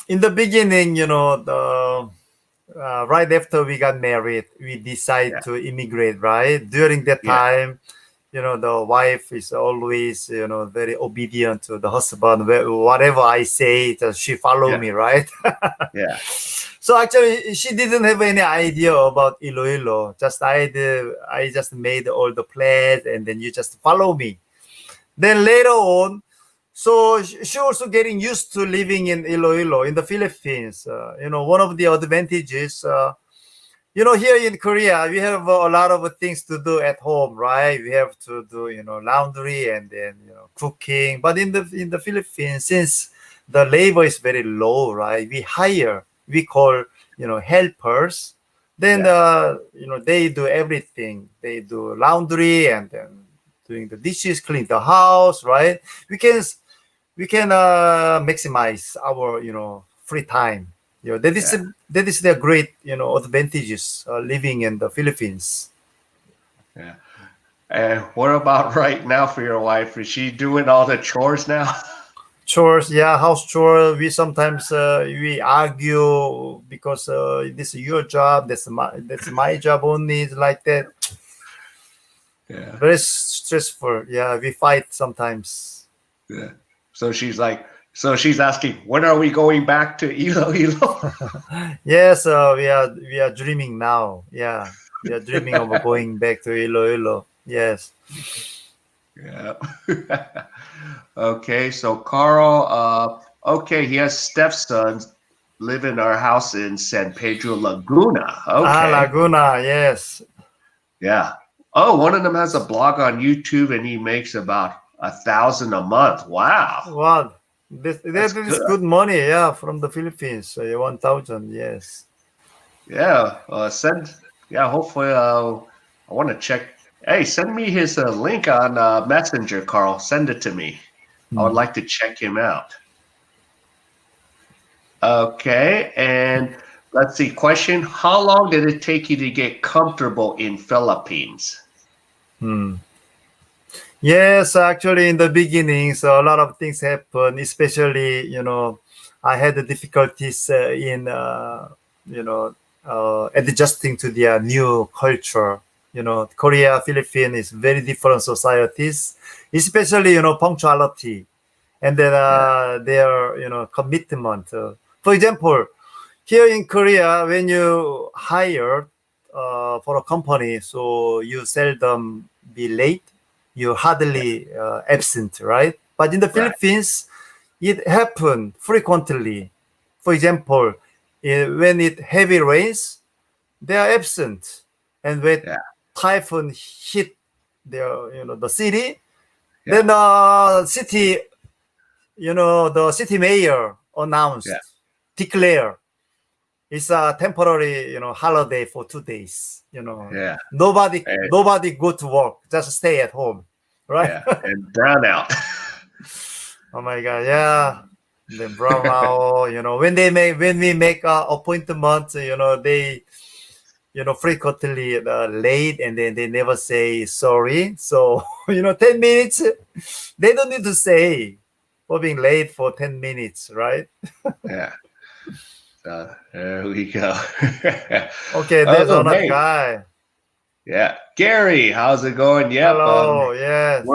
in the beginning, right after we got married, we Yeah. decided to immigrate. Right during that Yeah. time, the wife is always very obedient to the husband. Whatever I say, she follow Yeah. me. Right. Yeah. So actually, she didn't have any idea about Iloilo. I just made all the plans, and then you just follow me. Then later on, so she also getting used to living in Iloilo in the Philippines. One of the advantages, here in Korea, we have a lot of things to do at home, right? We have to do, laundry and then cooking. But in the Philippines, since the labor is very low, right? We call helpers. Then Yeah. they do everything. They do laundry and then doing the dishes, clean the house, right? We can maximize our free time. Yeah. That is the great advantages living in the Philippines. Yeah. And what about right now for your wife? Is she doing all the chores now? Chores, yeah, house chore. We sometimes we argue because this is your job, that's my job only. It's like that. Yeah. Very stressful. Yeah, we fight sometimes. Yeah. So she's asking, when are we going back to IloIlo? Yes, we are dreaming now. Yeah, we are dreaming of going back to Iloilo. Yes. Yeah. Okay, so Carl, okay, he has stepsons live in our house in San Pedro Laguna. Ah, Okay. Laguna. Yes. Yeah. Oh, one of them has a blog on YouTube and he makes about 1,000 a month. Wow. Wow. That That's is good. good money. Yeah, from the Philippines. 1,000. Yes. Yeah. Hopefully, I want to check. Hey, send me his link on Messenger, Carl. Send it to me. I would like to check him out. Okay, and let's see. Question: how long did it take you to get comfortable in Philippines? Yes, actually, in the beginning, so a lot of things happen. Especially, I had the difficulties in, adjusting to their new culture. Korea, Philippines is very different societies, especially punctuality, and then their commitment. For example, here in Korea, when you hire for a company, so you seldom be late, you hardly absent, right? But in the Right. Philippines, it happen frequently. For example, when it heavy rains, they are absent, and when Yeah. typhoon hit their the city, Yeah. then the city the city mayor announced, declare it's a temporary, holiday for 2 days. Yeah. Nobody, And, nobody go to work. Just stay at home, right? yeah. And brownout. Oh my God, yeah. The brownout, when we make appointment, they, frequently late, and then they never say sorry. So 10 minutes, they don't need to say for being late for 10 minutes, right? Yeah. So there we go. Okay, there's Oh, another hey. guy. Yeah. Gary, how's it going? Yep. Hello, yes.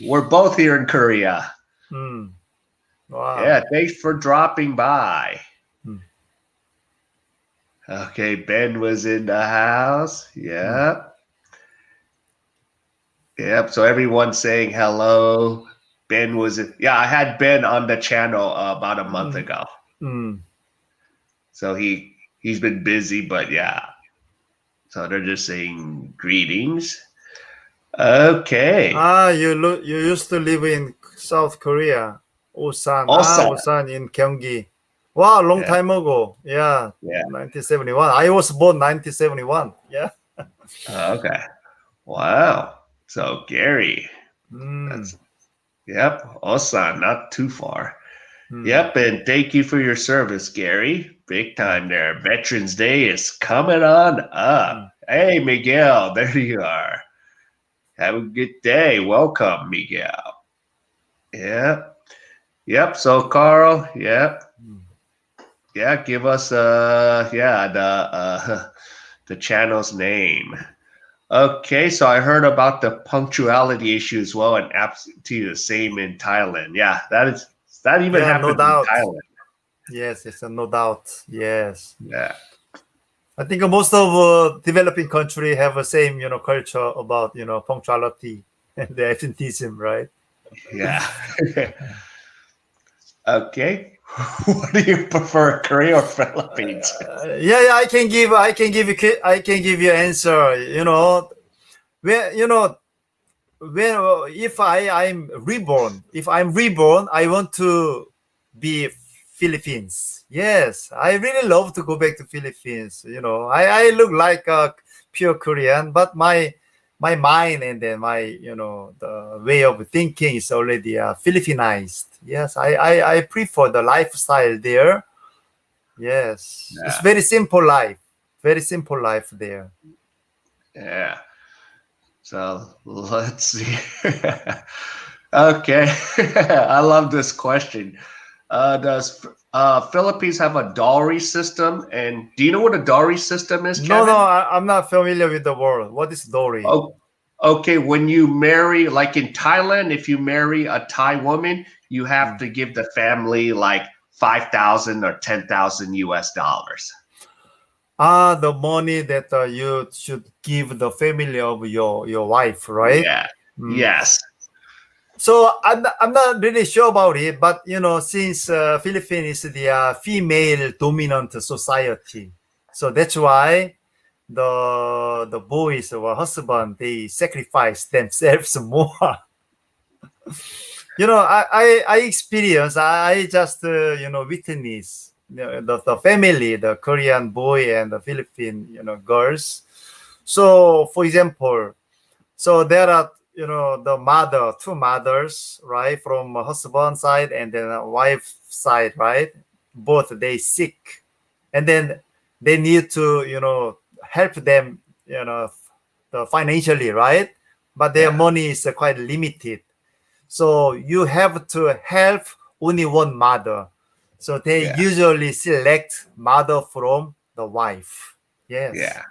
We're both here in Korea. Wow. Yeah, thanks for dropping by. Hmm. Okay, Ben was in the house. Yep. Yep. So everyone's saying hello. Ben was yeah, I had Ben on the channel about a month ago. So he's been busy, but yeah. So they're just saying greetings. Okay. You used to live in South Korea, Osan. Osan. Osan in Gyeonggi. Wow, long Yeah. time ago. Yeah, Yeah. 1971. I was born 1971. Yeah. Okay. Wow. So Gary, that's yep, Osan, not too far. Yep, and thank you for your service, Gary. Big time there. Veterans Day is coming on up. Hey, Miguel, there you are. Have a good day. Welcome, Miguel. Yep. Yep. So Carl, yep. Yeah, give us the channel's name. Okay, so I heard about the punctuality issue as well, and absentee the same in Thailand. Yeah, that even Yeah, no happens in doubt. Thailand. Yes, it's no doubt. Yes. Yeah. I think most of developing country have the same, culture about, punctuality and the absenteeism, right? Yeah. Okay. What do you prefer, Korea or Philippines? Yeah, I can give you answer. When when if I'm reborn, I want to be Philippines. Yes, I really love to go back to Philippines. I look like a pure Korean, but my mind and then my the way of thinking is already Philippinized. Yes, I prefer the lifestyle there. Yes, it's Yeah. very simple life there. Yeah. So let's see. Okay. I love this question. Does Philippines have a dowry system? And do you know what a dowry system is, No, Kevin? I'm not familiar with the word. What is Dory? Oh, okay. When you marry, like in Thailand, if you marry a Thai woman, you have to give the family like 5,000 or 10,000 US dollars. The money that you should give the family of your wife, right? Yeah. Yes. So I'm not really sure about it, but since Philippines is the female dominant society, so that's why the boys or husband they sacrifice themselves more. I experience. I just witness the family, the Korean boy and the Philippine girls. So for example, so there are the mother, two mothers, right, from a husband side and then a wife side, right? Both they sick, and then they need to, help them, financially, right? But their Yeah. money is quite limited, so you have to help only one mother. So they Yeah. usually select mother from the wife. Yes, Yeah.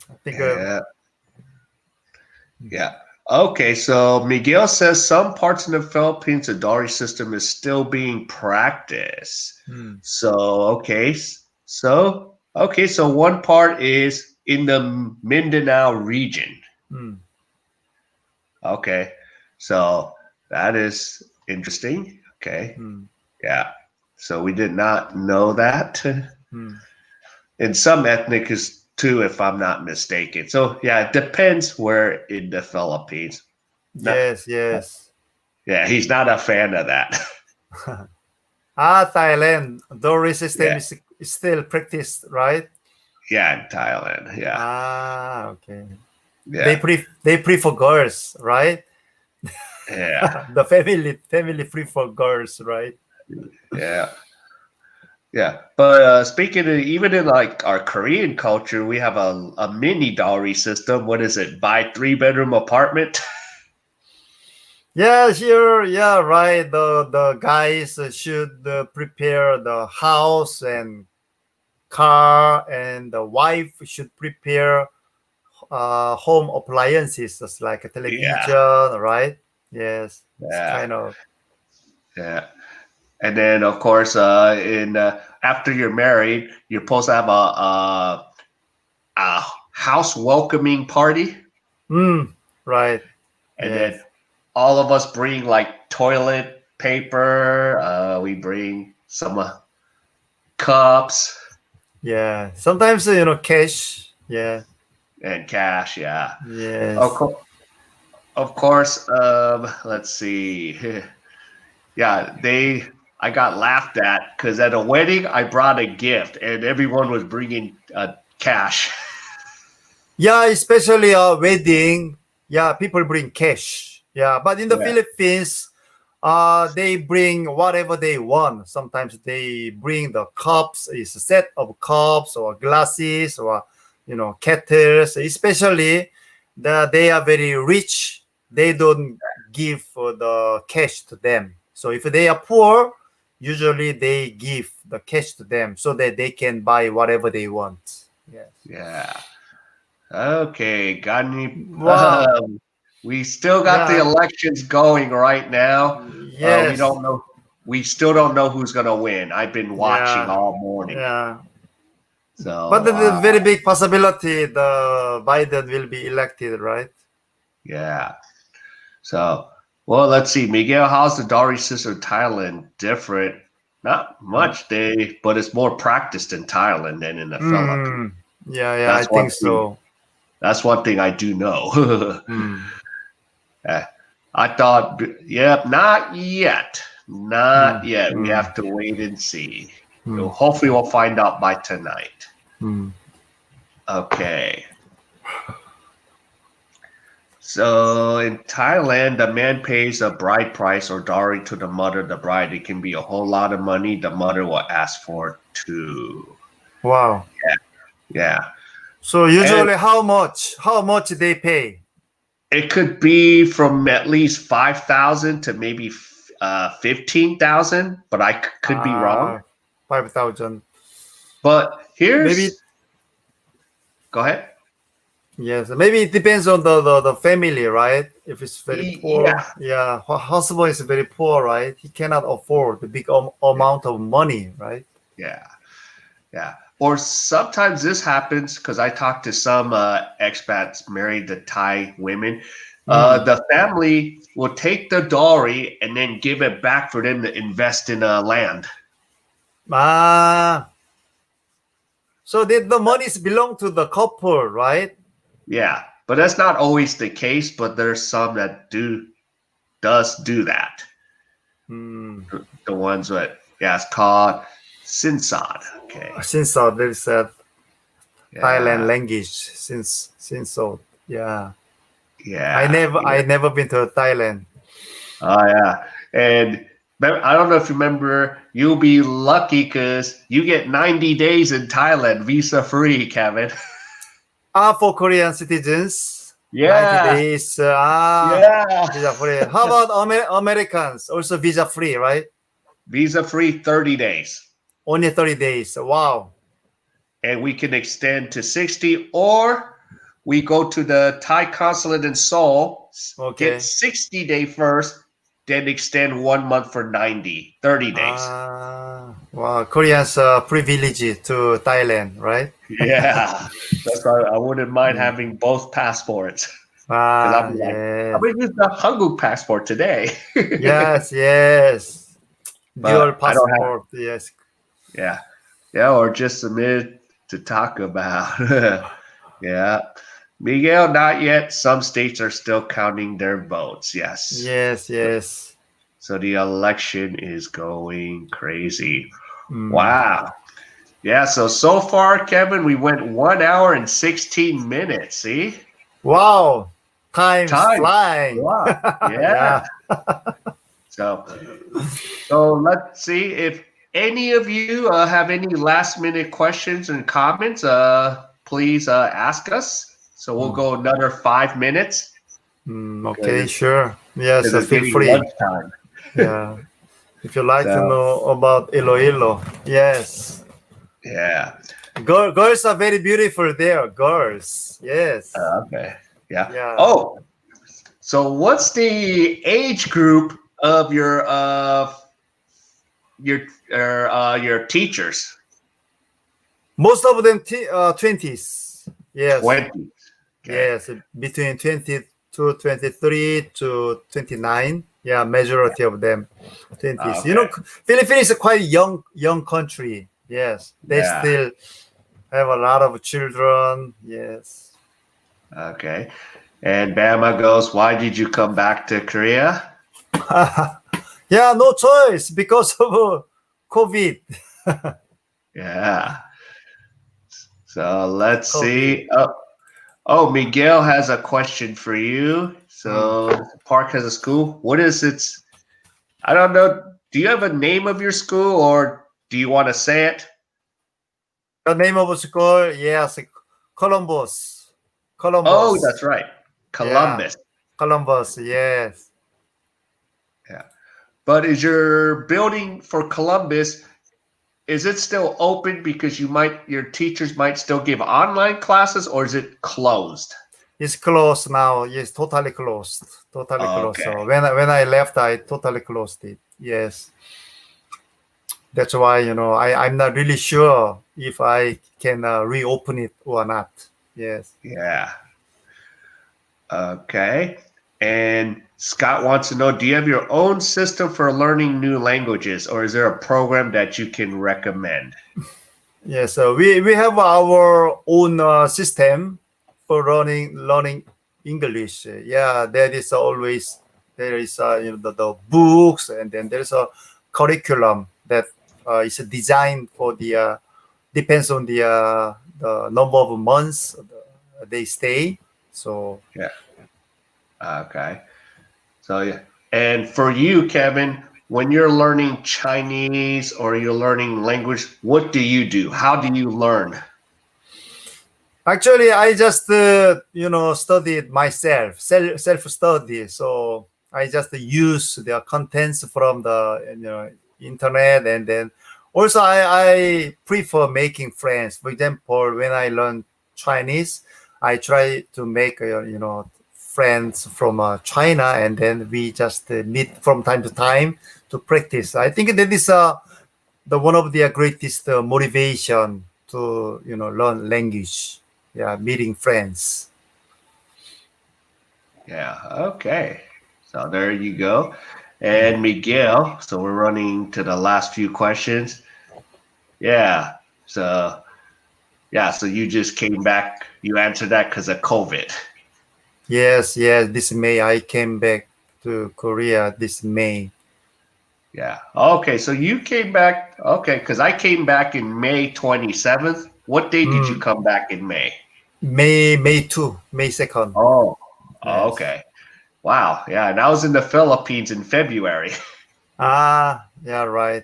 I think. Yeah. Yeah. Okay, so Miguel says some parts in the Philippines, the dowry system is still being practiced. Hmm. So, so one part is in the Mindanao region. Hmm. Okay, so that is interesting. Okay, Hmm. yeah. So we did not know that. Hmm. And some ethnic is too, if I'm not mistaken. So yeah, it depends where in the Philippines. Not, Yes, yes. yeah, he's not a fan of that. Thailand, dowry system Yeah, is still practiced, right? yeah, in Thailand. Yeah, Okay. They yeah, they prefer girls, right? yeah, The family prefer girls, right? yeah, yeah. But speaking of, even in like our Korean culture, we have a mini dowry system. What is it? Buy 3-bedroom apartment. Yeah, sure. Yeah, right. The guys should prepare the house and car, and the wife should prepare home appliances, just like a Yeah, television, right? Yes, it's yeah, kind of. yeah. And then of course, in after you're married, you're supposed to have a house welcoming party, Right. and then Yes. all of us bring like toilet paper. We bring some cups Yeah. Sometimes cash. Yeah. and cash. Yeah, of, Yes. co- of course. Let's see. Yeah, I got laughed at because at a wedding I brought a gift and everyone was bringing cash. Yeah, especially a wedding. Yeah, people bring cash. Yeah, but in the Yeah, Philippines, they bring whatever they want. Sometimes they bring the cups, it's a set of cups or glasses or kettles. Especially they are very rich. They don't give the cash to them. So if they are poor, usually they give the cash to them so that they can buy whatever they want. Yes. yeah. Okay, got any? Wow. We still got the Yeah. elections going right now. We Yes. don't know. We still don't know who's gonna win. I've been watching Yeah. all morning. Yeah. But So there's a very big possibility the Biden will be elected, right? yeah. So well, let's see, Miguel. How's the dowry system in Thailand different? Not much, but it's more practiced in Thailand than in the Philippines. Mm. Yeah, yeah, I That's one think thing. so. That's one thing I do know. Mm. Uh, I thought, yep, not yet. Not Mm. yet. We Mm. have to wait and see. So Mm. hopefully, we'll find out by tonight. Mm. Okay. So in Thailand, the man pays a bride price or dowry to the mother of the bride. It can be a whole lot of money. The mother will ask for it too. Wow. Yeah. So And usually how much? How much they pay? it could be from at least 5,000 to maybe 15,000, but I could be wrong. 5,000. But Maybe go ahead. yes. Maybe it depends on the family, right? If it's very poor, Yeah, yeah. Husband is very poor, right? He cannot afford the big amount of money, right? yeah, yeah. Or sometimes this happens because I talked to some expats married to Thai women. Mm. The family will take the dowry and then give it back for them to invest in land. Ah, so the monies belong to the couple, right? Yeah, but that's not always the case. But there's some that does do that. Hmm. The ones that it's called sinsad. Okay, Since so there is a Thailand yeah, language since so Yeah. Yeah. I never been to Thailand. Oh yeah. And I don't know if you remember, you'll be lucky because you get 90 days in Thailand visa free, Kevin. For Korean citizens, 90 Yeah. days. Yeah. Visa free. How about Americans? Also visa free, right? Visa free 30 days. Only 30 days. Wow. And we can extend to 60, or we go to the Thai consulate in Seoul, Okay. get 60-day first, then extend 1 month for 30 days. Wow. Koreans privileged to Thailand, right? Yeah. That's why I wouldn't mind having both passports. Because I'll be like, I'm Yes. going to use the Hanguk passport today. Yes, yes. Dual But I don't have, passport. Yes. yeah. Yeah, or just a minute to talk about. Yeah. Miguel, not yet. Some states are still counting their votes. Yes. Yes, yes. So the election is going crazy. Mm. Wow. Yeah. So far, Kevin, we went 1 hour and 16 minutes. See? Wow. Time's Time. flying. Wow. Yeah. Yeah. So, so let's see if any of you have any last minute questions and comments. Please ask us. So we'll go another 5 minutes Okay, because sure. Yes, it's feel getting free. lunchtime. Yeah. If you like to So know about IloIlo. Yes. yeah. Girls are very beautiful there. Girls. Yes. Okay. Yeah. Yeah. Oh, so what's the age group of your your teachers? Most of them 20s. Yes. 20. Okay. Yes. Between 20 to 23 to 29. Yeah, majority of them 20s. You Okay. know, Philippines is a quite young country. Yes. They Yeah. still have a lot of children. Yes. Okay. And Bama goes, why did you come back to Korea? Yeah, no choice because of COVID. Yeah. So let's COVID. see. Miguel has a question for you. So Park has a school. What is its? I don't know. Do you have a name of your school, or do you want to say it? The name of school, yes, Columbus. Oh, Columbus. that's right. Yeah, Columbus. Columbus. Yes. Yeah. But is your building for Columbus, is it still open because your teachers might still give online classes, or is it closed? It's closed now. Yes, totally closed. Totally closed. Okay. So when I left, I totally closed it. Yes. That's why I'm not really sure if I can reopen it or not. Yes. Yeah. Okay. And Scott wants to know, do you have your own system for learning new languages, or is there a program that you can recommend? Yes. So we have our own system for learning English. Yeah, there is the books, and then there's a curriculum that is designed for the depends on the number of months they stay. So Yeah. Okay. So yeah. And for you, Kevin, when you're learning Chinese or you're learning language, what do you do? How do you learn? actually, I just studied myself, self study. So I just use the contents from the internet, and then also I prefer making friends. For example, when I learn Chinese, I try to make friends from China, and then we just meet from time to time to practice. I think that is the one of the greatest motivation to learn language. Yeah, meeting friends. Yeah. Okay. So there you go. And Miguel, so we're running to the last few questions. Yeah. So so you just came back. You answered that because of COVID. Yes, yes. This May I came back to Korea. This May. Yeah. Okay. So you came back. Okay. Because I came back in May 27th. What day did you Hmm. come back in May? May 2, May 2nd. Oh, Yes. okay. Wow. Yeah, and I was in the Philippines in February. Yeah, right.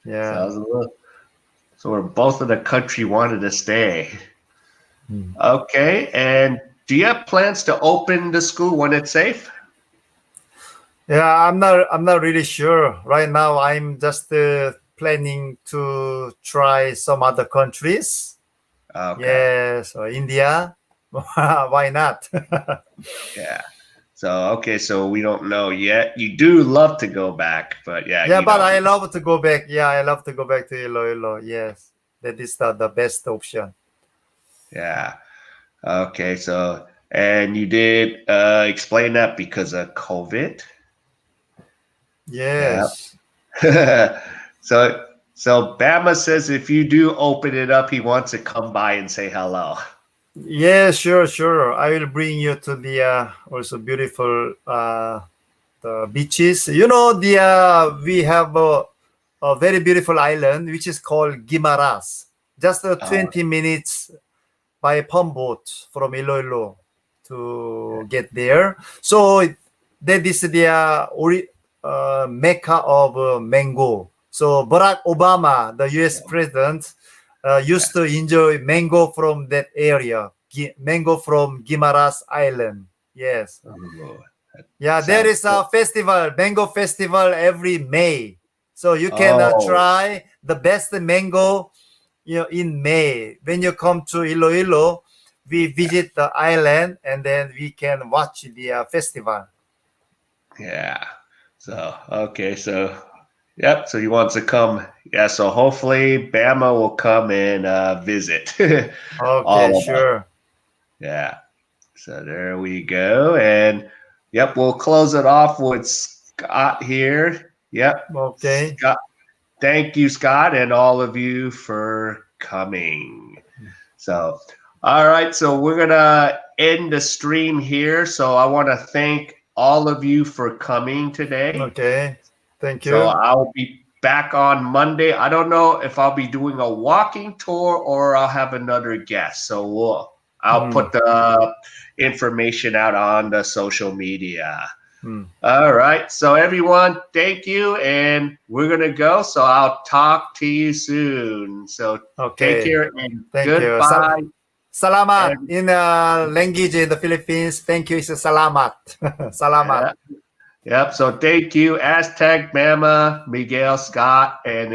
So Yeah. I was a little, so we're both in the country wanted to stay. Hmm. Okay, and do you have plans to open the school when it's safe? Yeah, I'm not really sure. Right now I'm just planning to try some other countries. Okay. Yes, or India. Why not? Yeah. So okay, so we don't know yet. You do love to go back, but yeah, Yeah, you but don't I know. love to go back. Yeah, I love to go back to IloIlo. Yes, that is the best option. Yeah. Okay, so and you did explain that because of COVID. Yeah. Yes. so so Bama says if you do open it up, he wants to come by and say hello. Yeah, sure, sure. I will bring you to the also beautiful the beaches. You know, the we have a very beautiful island which is called Guimaras. Just Oh, 20 minutes by pump boat from Iloilo to get there. So that is the mecca of mango. So Barack Obama, the U.S. president, used to enjoy mango from that area, mango from Guimaras Island. Yes. oh, that Yeah, there sounds is good. a festival, mango festival every May. So you can Oh, try the best mango, in May. When you come to Iloilo, we visit the island and then we can watch the festival. yeah. So okay, so yep. So he wants to come. Yeah. So hopefully Bama will come and visit Okay, all of us. sure. Yeah. So there we go. And yep, we'll close it off with Scott here. Yep. Okay. Scott, thank you, Scott, and all of you for coming. So, all right. So we're going to end the stream here. So I want to thank all of you for coming today. Okay. Thank So you. I'll be back on Monday. I don't know if I'll be doing a walking tour or I'll have another guest. So I'll Hmm. put the information out on the social media. Hmm. All right. So everyone, thank you. And we're going to go. So I'll talk to you soon. So take Okay. care and Thank you. goodbye. Salamat And in language in the Philippines. Thank you is salamat. Salamat. yeah, yep. So thank you, Aztec, Mama, Miguel, Scott, and